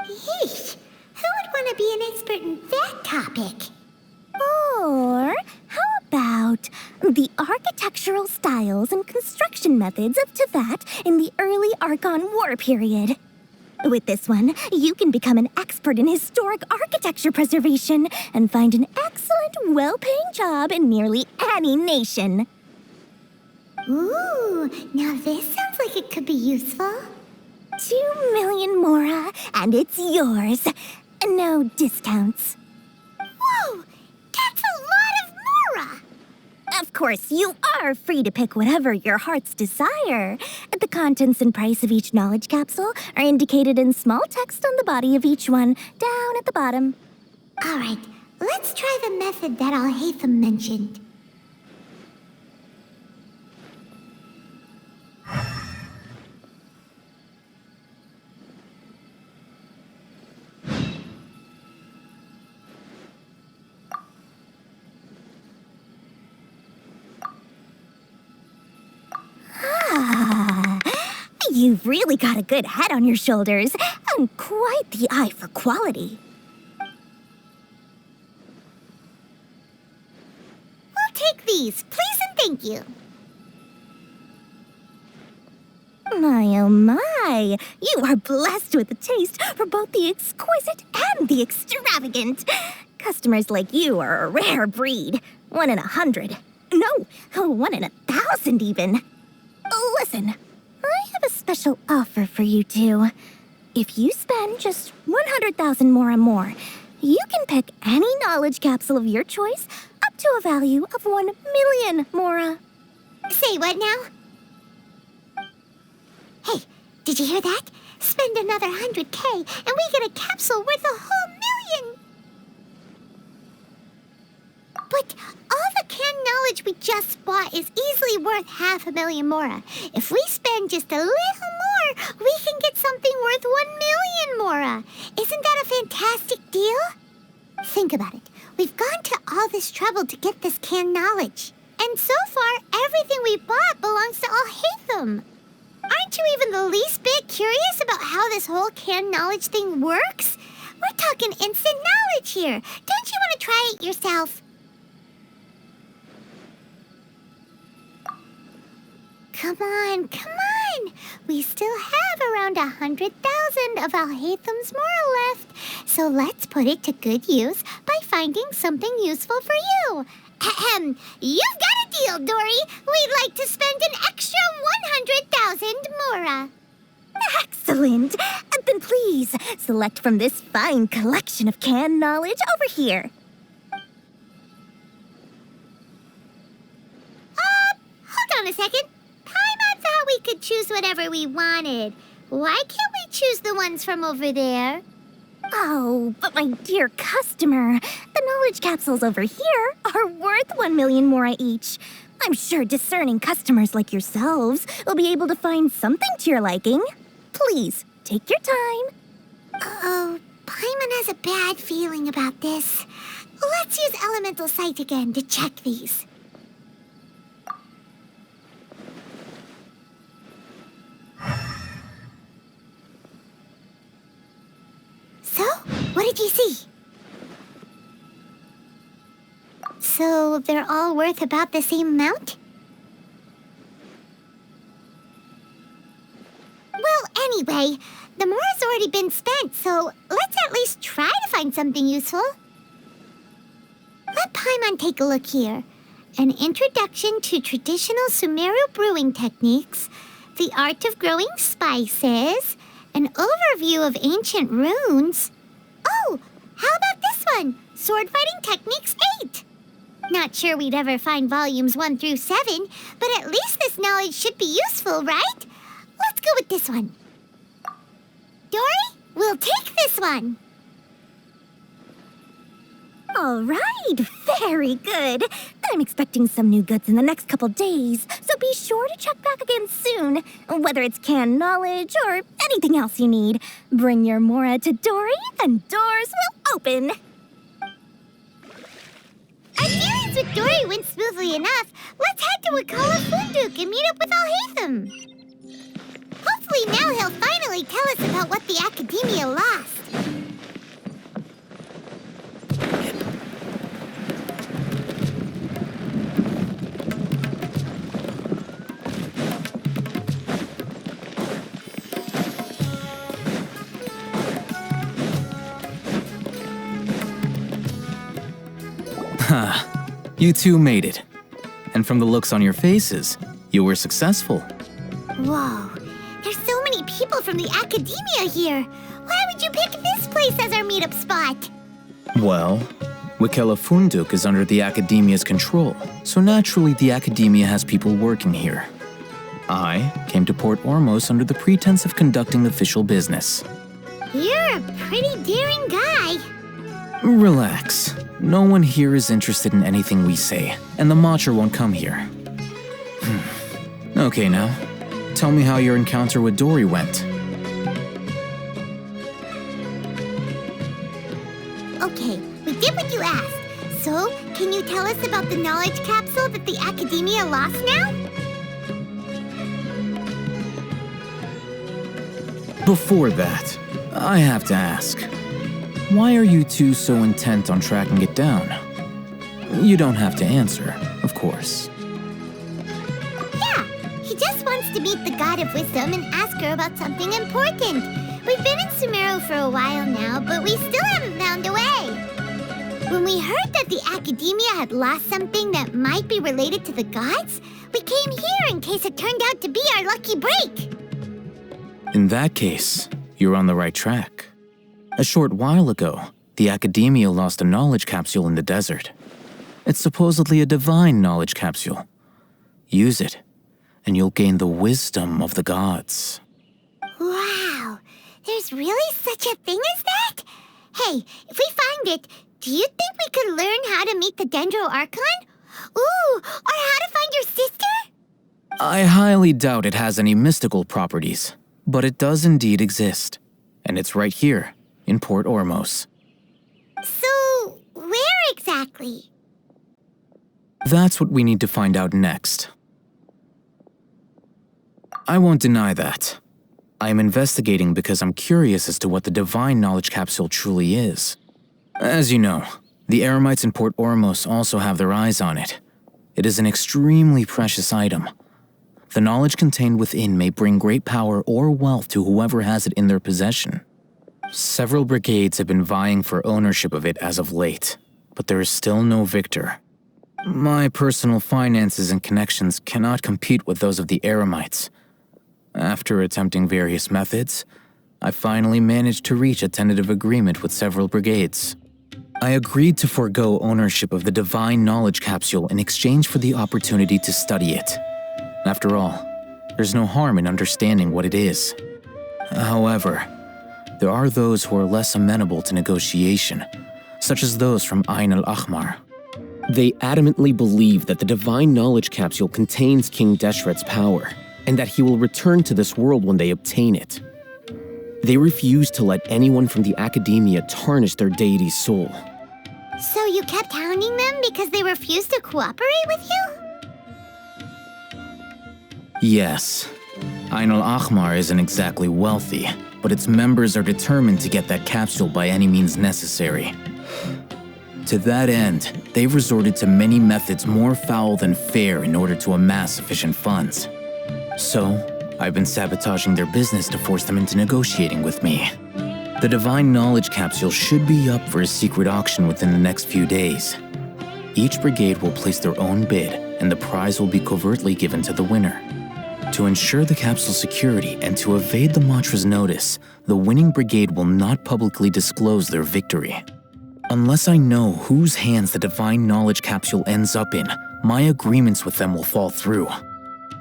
Yeesh, who would want to be an expert in that topic? Or how about the architectural styles and construction methods of Teyvat in the early Archon War period? With this one, you can become an expert in historic architecture preservation and find an excellent, well-paying job in nearly any nation. Ooh, now this sounds like it could be useful. 2 million Mora, and it's yours. No discounts. Whoa! That's a lot of Mora! Of course, you are free to pick whatever your heart's desire. The contents and price of each knowledge capsule are indicated in small text on the body of each one, down at the bottom. All right, let's try the method that Al-Haytham mentioned. You've really got a good head on your shoulders, and quite the eye for quality. We'll take these, please and thank you. My, oh my! You are blessed with a taste for both the exquisite and the extravagant. Customers like you are a rare breed. 1 in 100. No, 1 in 1,000 even. Listen, I have a special offer for you two. If you spend just 100,000 more, you can pick any knowledge capsule of your choice up to a value of 1 million Mora. Say what now? Hey, did you hear that? Spend another 100K and we get a capsule worth a whole million! But all the canned knowledge we just bought is easily worth 500,000 Mora. If we spend just a little more, we can get something worth 1 million Mora. Isn't that a fantastic deal? Think about it. We've gone to all this trouble to get this canned knowledge. And so far, everything we bought belongs to Al-Haytham. Aren't you even the least bit curious about how this whole canned knowledge thing works? We're talking instant knowledge here. Don't you want to try it yourself? Come on, come on! We still have around 100,000 of Al-Haytham's Mora left, so let's put it to good use by finding something useful for you. Ahem, you've got a deal, Dory. We'd like to spend an extra 100,000 Mora. Excellent! Then please, select from this fine collection of canned knowledge over here. Hold on a second. Paimon thought we could choose whatever we wanted. Why can't we choose the ones from over there? Oh, but my dear customer, the knowledge capsules over here are worth 1 million Mora each. I'm sure discerning customers like yourselves will be able to find something to your liking. Please, take your time. Uh-oh, Paimon has a bad feeling about this. Let's use Elemental Sight again to check these. So, what did you see? So, they're all worth about the same amount? Well, anyway, the Mora's already been spent, so let's at least try to find something useful. Let Paimon take a look here. An introduction to traditional Sumeru brewing techniques, the art of growing spices, an overview of ancient runes. Oh, how about this one? Sword Fighting Techniques 8. Not sure we'd ever find volumes 1 through 7, but at least this knowledge should be useful, right? Let's go with this one. Dory, we'll take this one. All right, very good. I'm expecting some new goods in the next couple days, so be sure to check back again soon. Whether it's canned knowledge or anything else you need, bring your Mora to Dory and doors will open. Our dealings with Dory went smoothly enough. Let's head to Wakala Funduk and meet up with Al-Haytham. Hopefully now he'll finally tell us about what the Academia lost. You two made it. And from the looks on your faces, you were successful. Whoa, there's so many people from the academia here. Why would you pick this place as our meetup spot? Well, Wikela Funduk is under the Academia's control, so naturally the Academia has people working here. I came to Port Ormos under the pretense of conducting official business. You're a pretty daring guy. Relax. No one here is interested in anything we say, and the Matcha won't come here. Okay now, tell me how your encounter with Dory went. Okay, we did what you asked. So, can you tell us about the knowledge capsule that the Academia lost now? Before that, I have to ask, why are you two so intent on tracking it down? You don't have to answer, of course. Yeah, he just wants to meet the God of Wisdom and ask her about something important. We've been in Sumeru for a while now, but we still haven't found a way. When we heard that the Academia had lost something that might be related to the gods, we came here in case it turned out to be our lucky break. In that case, you're on the right track. A short while ago, the Academia lost a knowledge capsule in the desert. It's supposedly a divine knowledge capsule. Use it, and you'll gain the wisdom of the gods. Wow, there's really such a thing as that? Hey, if we find it, do you think we could learn how to meet the Dendro Archon? Ooh, or how to find your sister? I highly doubt it has any mystical properties, but it does indeed exist. And it's right here, in Port Ormos. So, where exactly? That's what we need to find out next. I won't deny that. I am investigating because I'm curious as to what the divine knowledge capsule truly is. As you know, the Eremites in Port Ormos also have their eyes on it. It is an extremely precious item. The knowledge contained within may bring great power or wealth to whoever has it in their possession. Several brigades have been vying for ownership of it as of late, but there is still no victor. My personal finances and connections cannot compete with those of the Eremites. After attempting various methods, I finally managed to reach a tentative agreement with several brigades. I agreed to forego ownership of the divine knowledge capsule in exchange for the opportunity to study it. After all, there's no harm in understanding what it is. However, there are those who are less amenable to negotiation, such as those from Ain al-Ahmar. They adamantly believe that the divine knowledge capsule contains King Deshret's power, and that he will return to this world when they obtain it. They refuse to let anyone from the Academia tarnish their deity's soul. So you kept hounding them because they refused to cooperate with you? Yes. Ain al-Ahmar isn't exactly wealthy, but its members are determined to get that capsule by any means necessary. To that end, they've resorted to many methods more foul than fair in order to amass sufficient funds. So, I've been sabotaging their business to force them into negotiating with me. The divine knowledge capsule should be up for a secret auction within the next few days. Each brigade will place their own bid, and the prize will be covertly given to the winner. To ensure the capsule's security and to evade the Matra's notice, the winning brigade will not publicly disclose their victory. Unless I know whose hands the divine knowledge capsule ends up in, my agreements with them will fall through.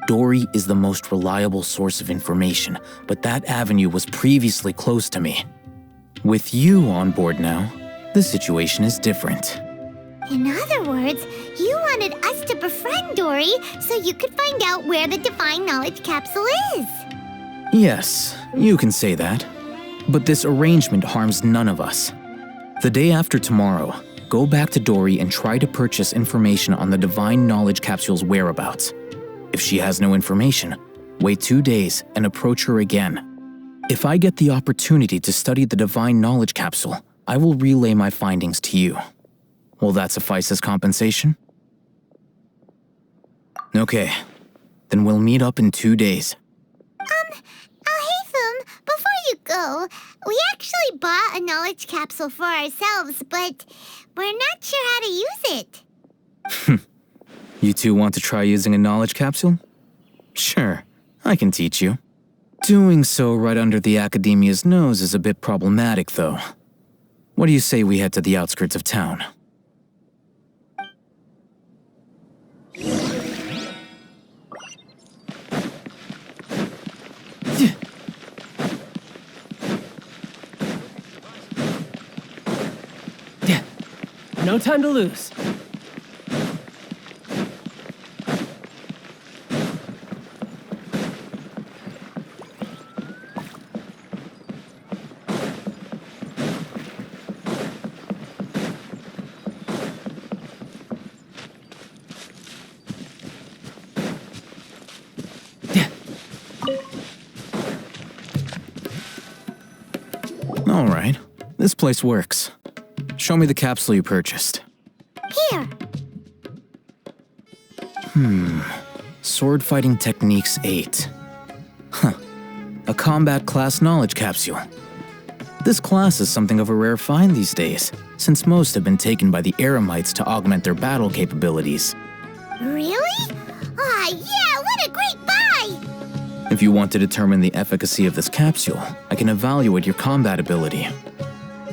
Dory is the most reliable source of information, but that avenue was previously closed to me. With you on board now, the situation is different. In other words, you wanted us to befriend Dory so you could find out where the divine knowledge capsule is. Yes, you can say that. But this arrangement harms none of us. The day after tomorrow, go back to Dory and try to purchase information on the divine knowledge capsule's whereabouts. If she has no information, wait 2 days and approach her again. If I get the opportunity to study the divine knowledge capsule, I will relay my findings to you. Will that suffice as compensation? Okay, then we'll meet up in 2 days. Alhaitham, before you go, So, we actually bought a knowledge capsule for ourselves, but we're not sure how to use it. You two want to try using a knowledge capsule? Sure, I can teach you. Doing so right under the Academia's nose is a bit problematic, though. What do you say we head to the outskirts of town? No time to lose. All right, this place works. Show me the capsule you purchased. Here. Sword Fighting Techniques 8. Huh. A combat class knowledge capsule. This class is something of a rare find these days, since most have been taken by the Eremites to augment their battle capabilities. Really? Ah, yeah, what a great buy! If you want to determine the efficacy of this capsule, I can evaluate your combat ability.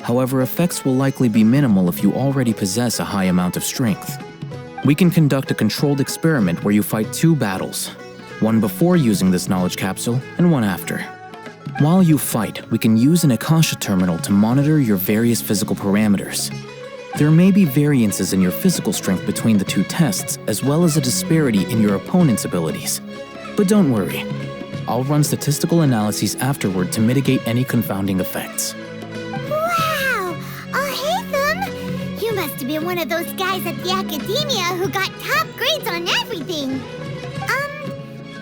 However, effects will likely be minimal if you already possess a high amount of strength. We can conduct a controlled experiment where you fight 2 battles, one before using this knowledge capsule and one after. While you fight, we can use an Akasha terminal to monitor your various physical parameters. There may be variances in your physical strength between the 2 tests, as well as a disparity in your opponent's abilities. But don't worry, I'll run statistical analyses afterward to mitigate any confounding effects. Wow! You must have been one of those guys at the Academia who got top grades on everything.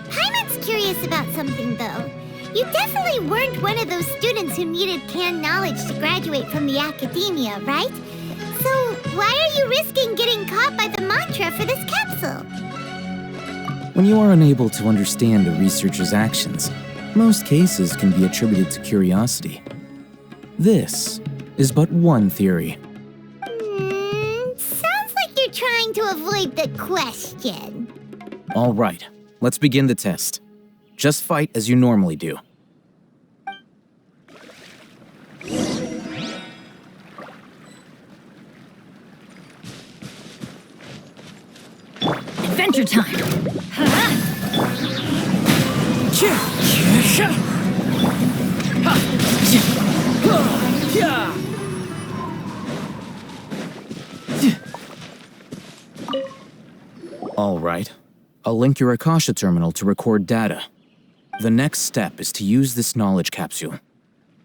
Paimon's curious about something, though. You definitely weren't one of those students who needed canned knowledge to graduate from the Academia, right? So why are you risking getting caught by the mantra for this capsule? When you are unable to understand a researcher's actions, most cases can be attributed to curiosity. This is but one theory. Sounds like you're trying to avoid the question. All right, let's begin the test. Just fight as you normally do. Adventure time! All right. I'll link your Akasha terminal to record data. The next step is to use this knowledge capsule.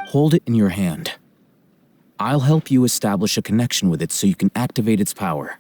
Hold it in your hand. I'll help you establish a connection with it so you can activate its power.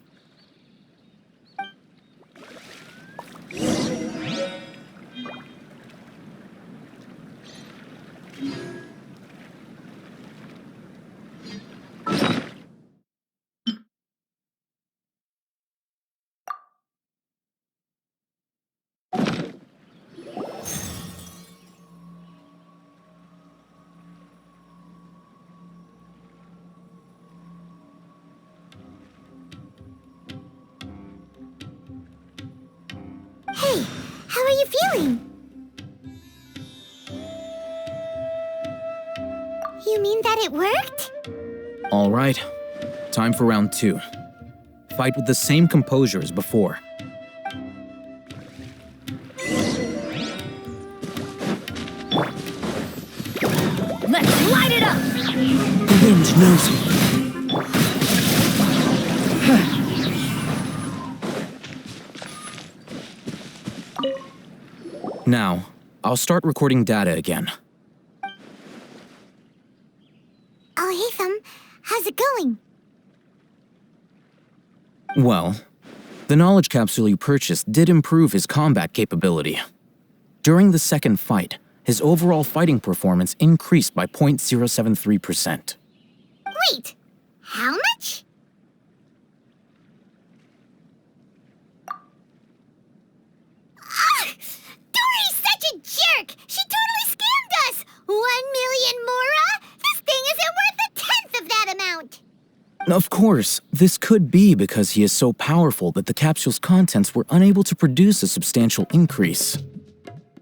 Hey, how are you feeling? You mean that it worked? All right. Time for round 2. Fight with the same composure as before. Let's light it up! The wind knows me. Now, I'll start recording data again. Oh, Hatham, how's it going? Well, the knowledge capsule you purchased did improve his combat capability. During the second fight, his overall fighting performance increased by 0.073%. Wait, how much? Dory's such a jerk! She totally scammed us! 1,000,000 Mora? This thing isn't worth a tenth of that amount! Of course, this could be because he is so powerful that the capsule's contents were unable to produce a substantial increase.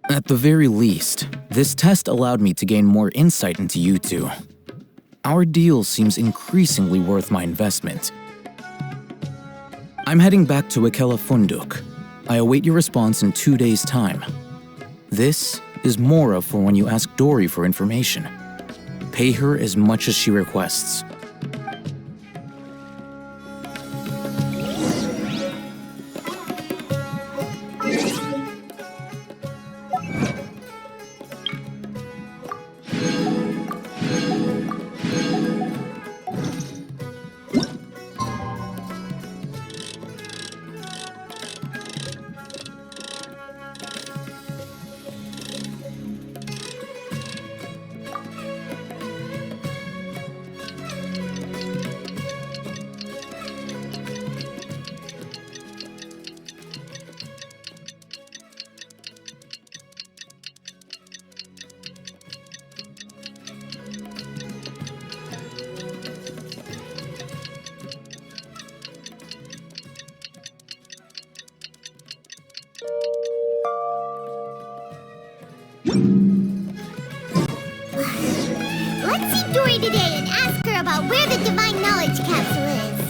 At the very least, this test allowed me to gain more insight into you two. Our deal seems increasingly worth my investment. I'm heading back to Ikela Funduk. I await your response in 2 days' time. This is Mora for when you ask Dory for information. Pay her as much as she requests. Let's see Dory today and ask her about where the Divine Knowledge Capsule is.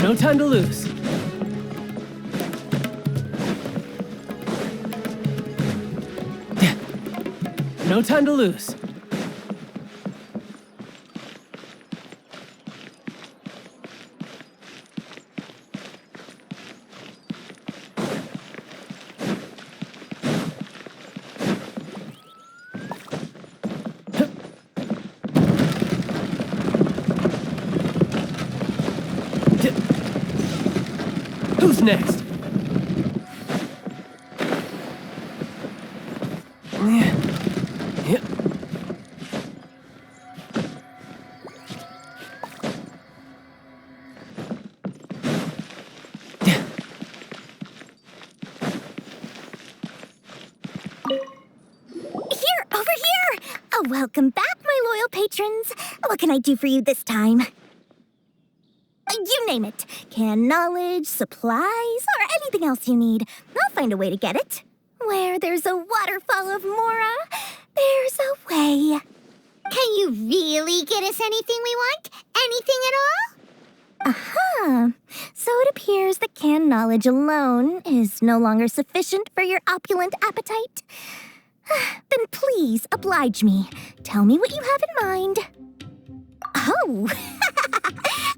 No time to lose. No time to lose. Who's next? Welcome back, my loyal patrons. What can I do for you this time? You name it. Can knowledge, supplies, or anything else you need. I'll find a way to get it. Where there's a waterfall of Mora, there's a way. Can you really get us anything we want? Anything at all? Aha! So it appears that canned knowledge alone is no longer sufficient for your opulent appetite. Then please oblige me. Tell me what you have in mind. Oh!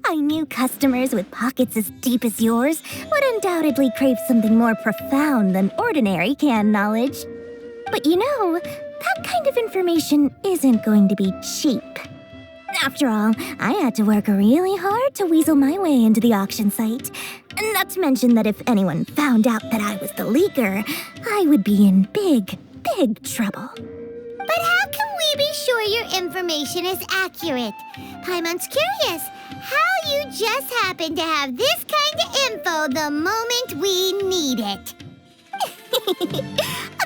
I knew customers with pockets as deep as yours would undoubtedly crave something more profound than ordinary canned knowledge. But you know, that kind of information isn't going to be cheap. After all, I had to work really hard to weasel my way into the auction site. Not to mention that if anyone found out that I was the leaker, I would be in big trouble. But how can we be sure your information is accurate? Paimon's curious how you just happen to have this kind of info the moment we need it.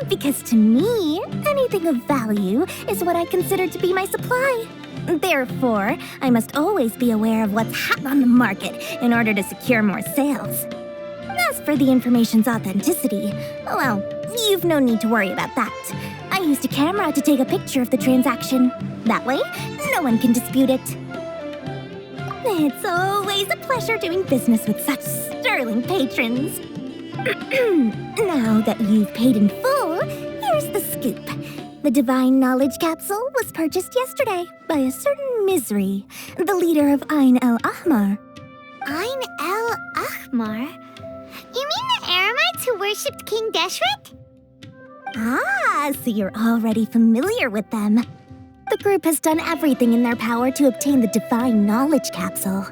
Because to me, anything of value is what I consider to be my supply. Therefore, I must always be aware of what's hot on the market in order to secure more sales. As for the information's authenticity, well, you've no need to worry about that. I used a camera to take a picture of the transaction. That way, no one can dispute it. It's always a pleasure doing business with such sterling patrons. Now that you've paid in full, here's the scoop. The Divine Knowledge Capsule was purchased yesterday by a certain Misery, the leader of Ain El Ahmar. Ain El Ahmar? You mean the Eremites who worshipped King Deshret? Ah, so you're already familiar with them. The group has done everything in their power to obtain the Divine Knowledge Capsule.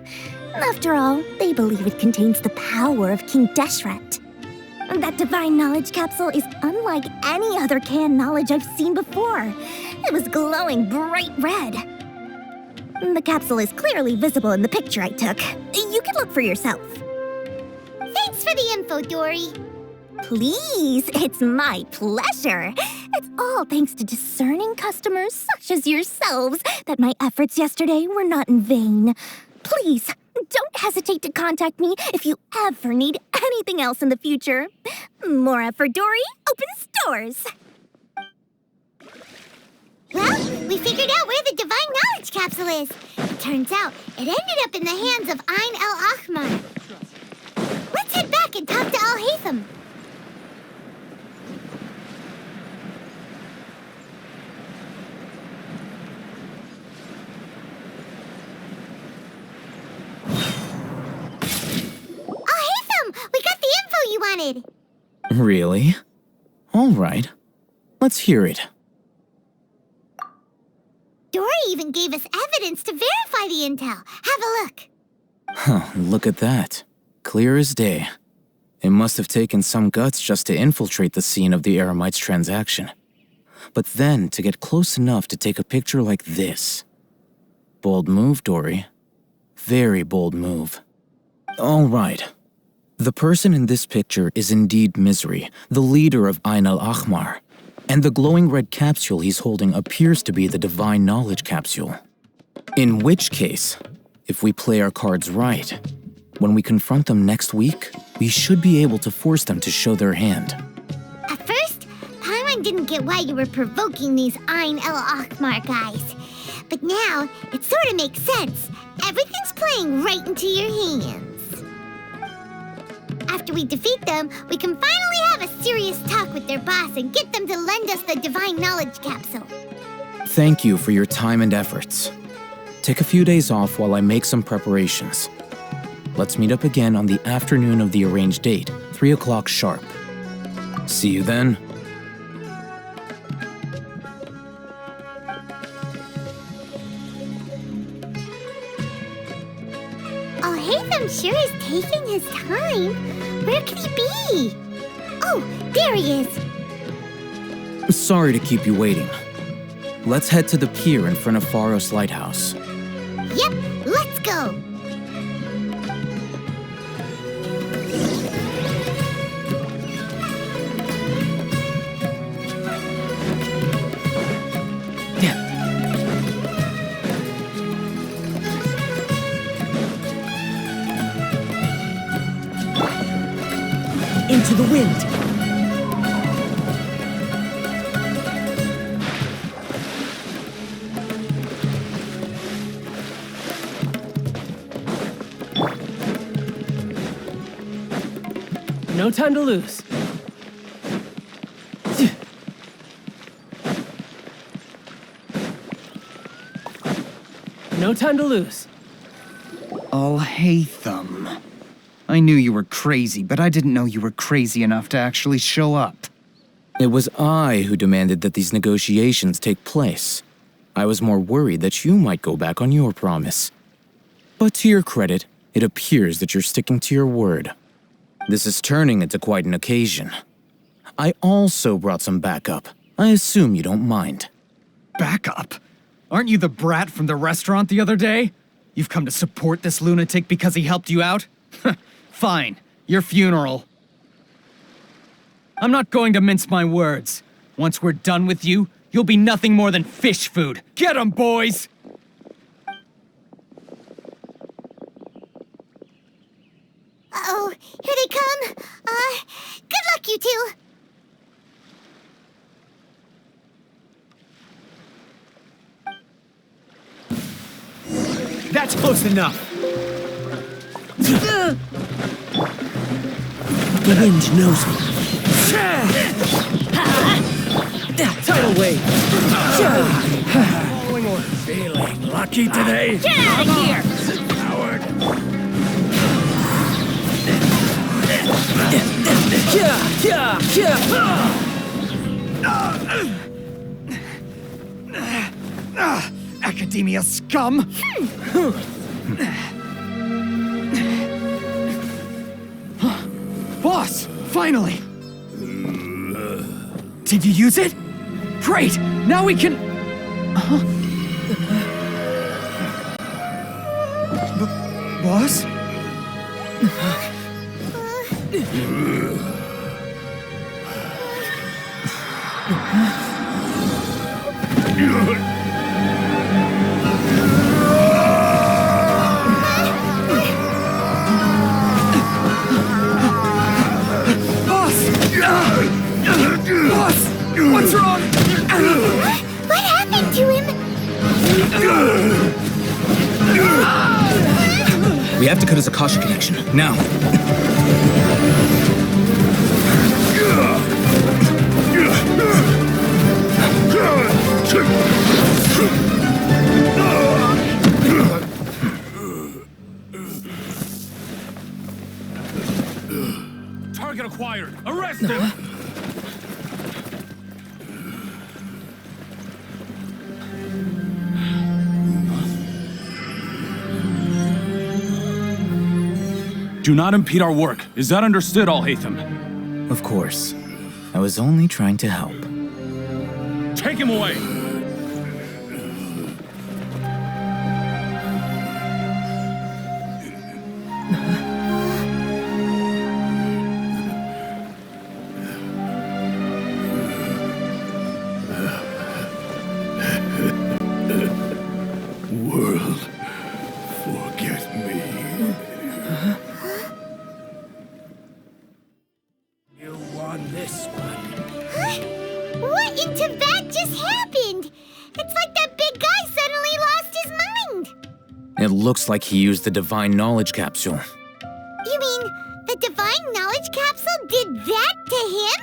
After all, they believe it contains the power of King Deshret. That Divine Knowledge Capsule is unlike any other canned knowledge I've seen before. It was glowing bright red. The capsule is clearly visible in the picture I took. You can look for yourself. Thanks for the info, Dory. Please, it's my pleasure. It's all thanks to discerning customers such as yourselves that my efforts yesterday were not in vain. Please, don't hesitate to contact me if you ever need anything else in the future. Mora for Dory opens doors. Well, we figured out where the Divine Knowledge Capsule is. It turns out it ended up in the hands of Ain el-Ahmar. Let's head back and talk to Al-Haytham. Al-Haytham, we got the info you wanted. Really? All right. Let's hear it. Dory even gave us evidence to verify the intel. Have a look. Huh, look at that. Clear as day. It must have taken some guts just to infiltrate the scene of the Eremites' transaction. But then to get close enough to take a picture like this. Bold move, Dory. Very bold move. All right. The person in this picture is indeed Misery, the leader of Ain el-Ahmar. And the glowing red capsule he's holding appears to be the Divine Knowledge Capsule. In which case, if we play our cards right, when we confront them next week, we should be able to force them to show their hand. At first, Paimon didn't get why you were provoking these Ain el-Ahmar guys. But now, it sort of makes sense. Everything's playing right into your hands. After we defeat them, we can finally have a serious talk with their boss and get them to lend us the Divine Knowledge Capsule. Thank you for your time and efforts. Take a few days off while I make some preparations. Let's meet up again on the afternoon of the arranged date, 3 o'clock sharp. See you then. Al-Haytham sure is taking his time. Where could he be? Oh, there he is. Sorry to keep you waiting. Let's head to the pier in front of Pharos Lighthouse. Yep, let's go. Into the wind! No time to lose. No time to lose. Al-Haytham. I knew you were crazy, but I didn't know you were crazy enough to actually show up. It was I who demanded that these negotiations take place. I was more worried that you might go back on your promise. But to your credit, it appears that you're sticking to your word. This is turning into quite an occasion. I also brought some backup. I assume you don't mind. Backup? Aren't you the brat from the restaurant the other day? You've come to support this lunatic because he helped you out? Fine, your funeral. I'm not going to mince my words. Once we're done with you, you'll be nothing more than fish food. Get 'em, boys! Uh-oh, here they come. Good luck, you two. That's close enough. The wind knows me. Tidal wave. Following orders. Feeling lucky today? Get out of here! Coward. Academia scum! Boss! Finally! Did you use it? Great! Now we can... Boss? Boss! What's wrong? What happened to him? We have to cut his Akasha connection, now. Target acquired! Arrest him! Do not impede our work. Is that understood, Al-Haytham? Of course. I was only trying to help. Take him away! World, forget me. You won this one. What in Tibet just happened? It's like that big guy suddenly lost his mind. It looks like he used the Divine Knowledge Capsule. You mean the Divine Knowledge Capsule did that to him?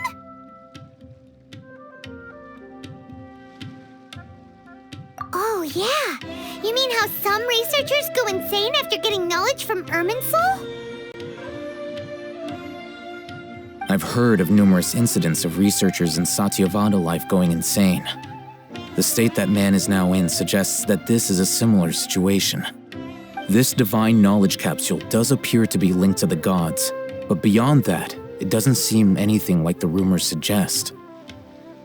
Oh, yeah. You mean how some researchers go insane after getting knowledge from Irminsul? I've heard of numerous incidents of researchers in Satyavada life going insane. The state that man is now in suggests that this is a similar situation. This Divine Knowledge Capsule does appear to be linked to the gods, but beyond that, it doesn't seem anything like the rumors suggest.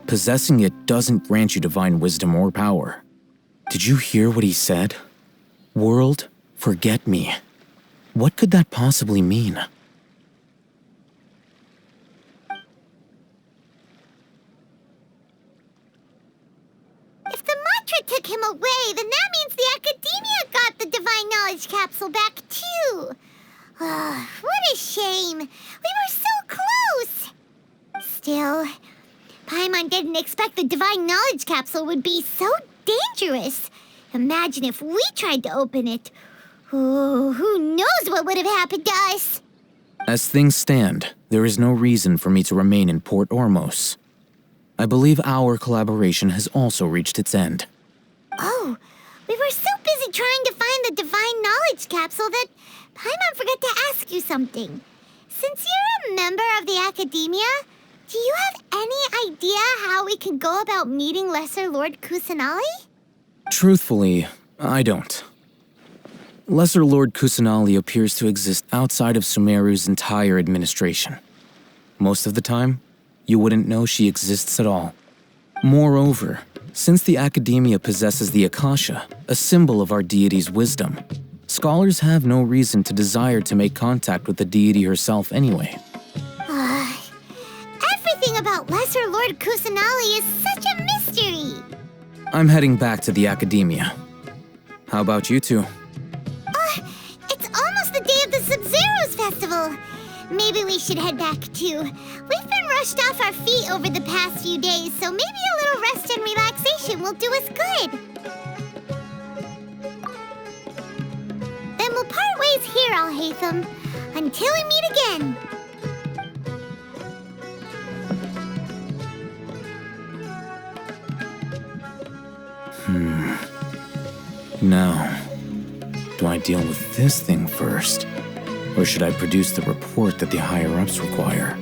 Possessing it doesn't grant you divine wisdom or power. Did you hear what he said? World, forget me. What could that possibly mean? If the mantra took him away, then that means the Academia got the Divine Knowledge Capsule back too. What a shame. We were so close. Still, Paimon didn't expect the Divine Knowledge Capsule would be so dangerous. Imagine if we tried to open it. Oh, who knows what would have happened to us? As things stand, there is no reason for me to remain in Port Ormos. I believe our collaboration has also reached its end. Oh, we were so busy trying to find the Divine Knowledge Capsule that Paimon forgot to ask you something. Since you're a member of the Academia, do you have any idea how we can go about meeting Lesser Lord Kusanali? Truthfully, I don't. Lesser Lord Kusanali appears to exist outside of Sumeru's entire administration. Most of the time, you wouldn't know she exists at all. Moreover, since the Academia possesses the Akasha, a symbol of our deity's wisdom, scholars have no reason to desire to make contact with the deity herself anyway. Everything about Lesser Lord Kusanali is such a mystery. I'm heading back to the Academia. How about you two? It's almost the day of the Sub-Zeros Festival. Maybe we should head back too. We've been rushed off our feet over the past few days, so maybe a little rest and relaxation will do us good. Then we'll part ways here, Al-Haytham, until we meet again. Now, do I deal with this thing first? Or should I produce the report that the higher-ups require?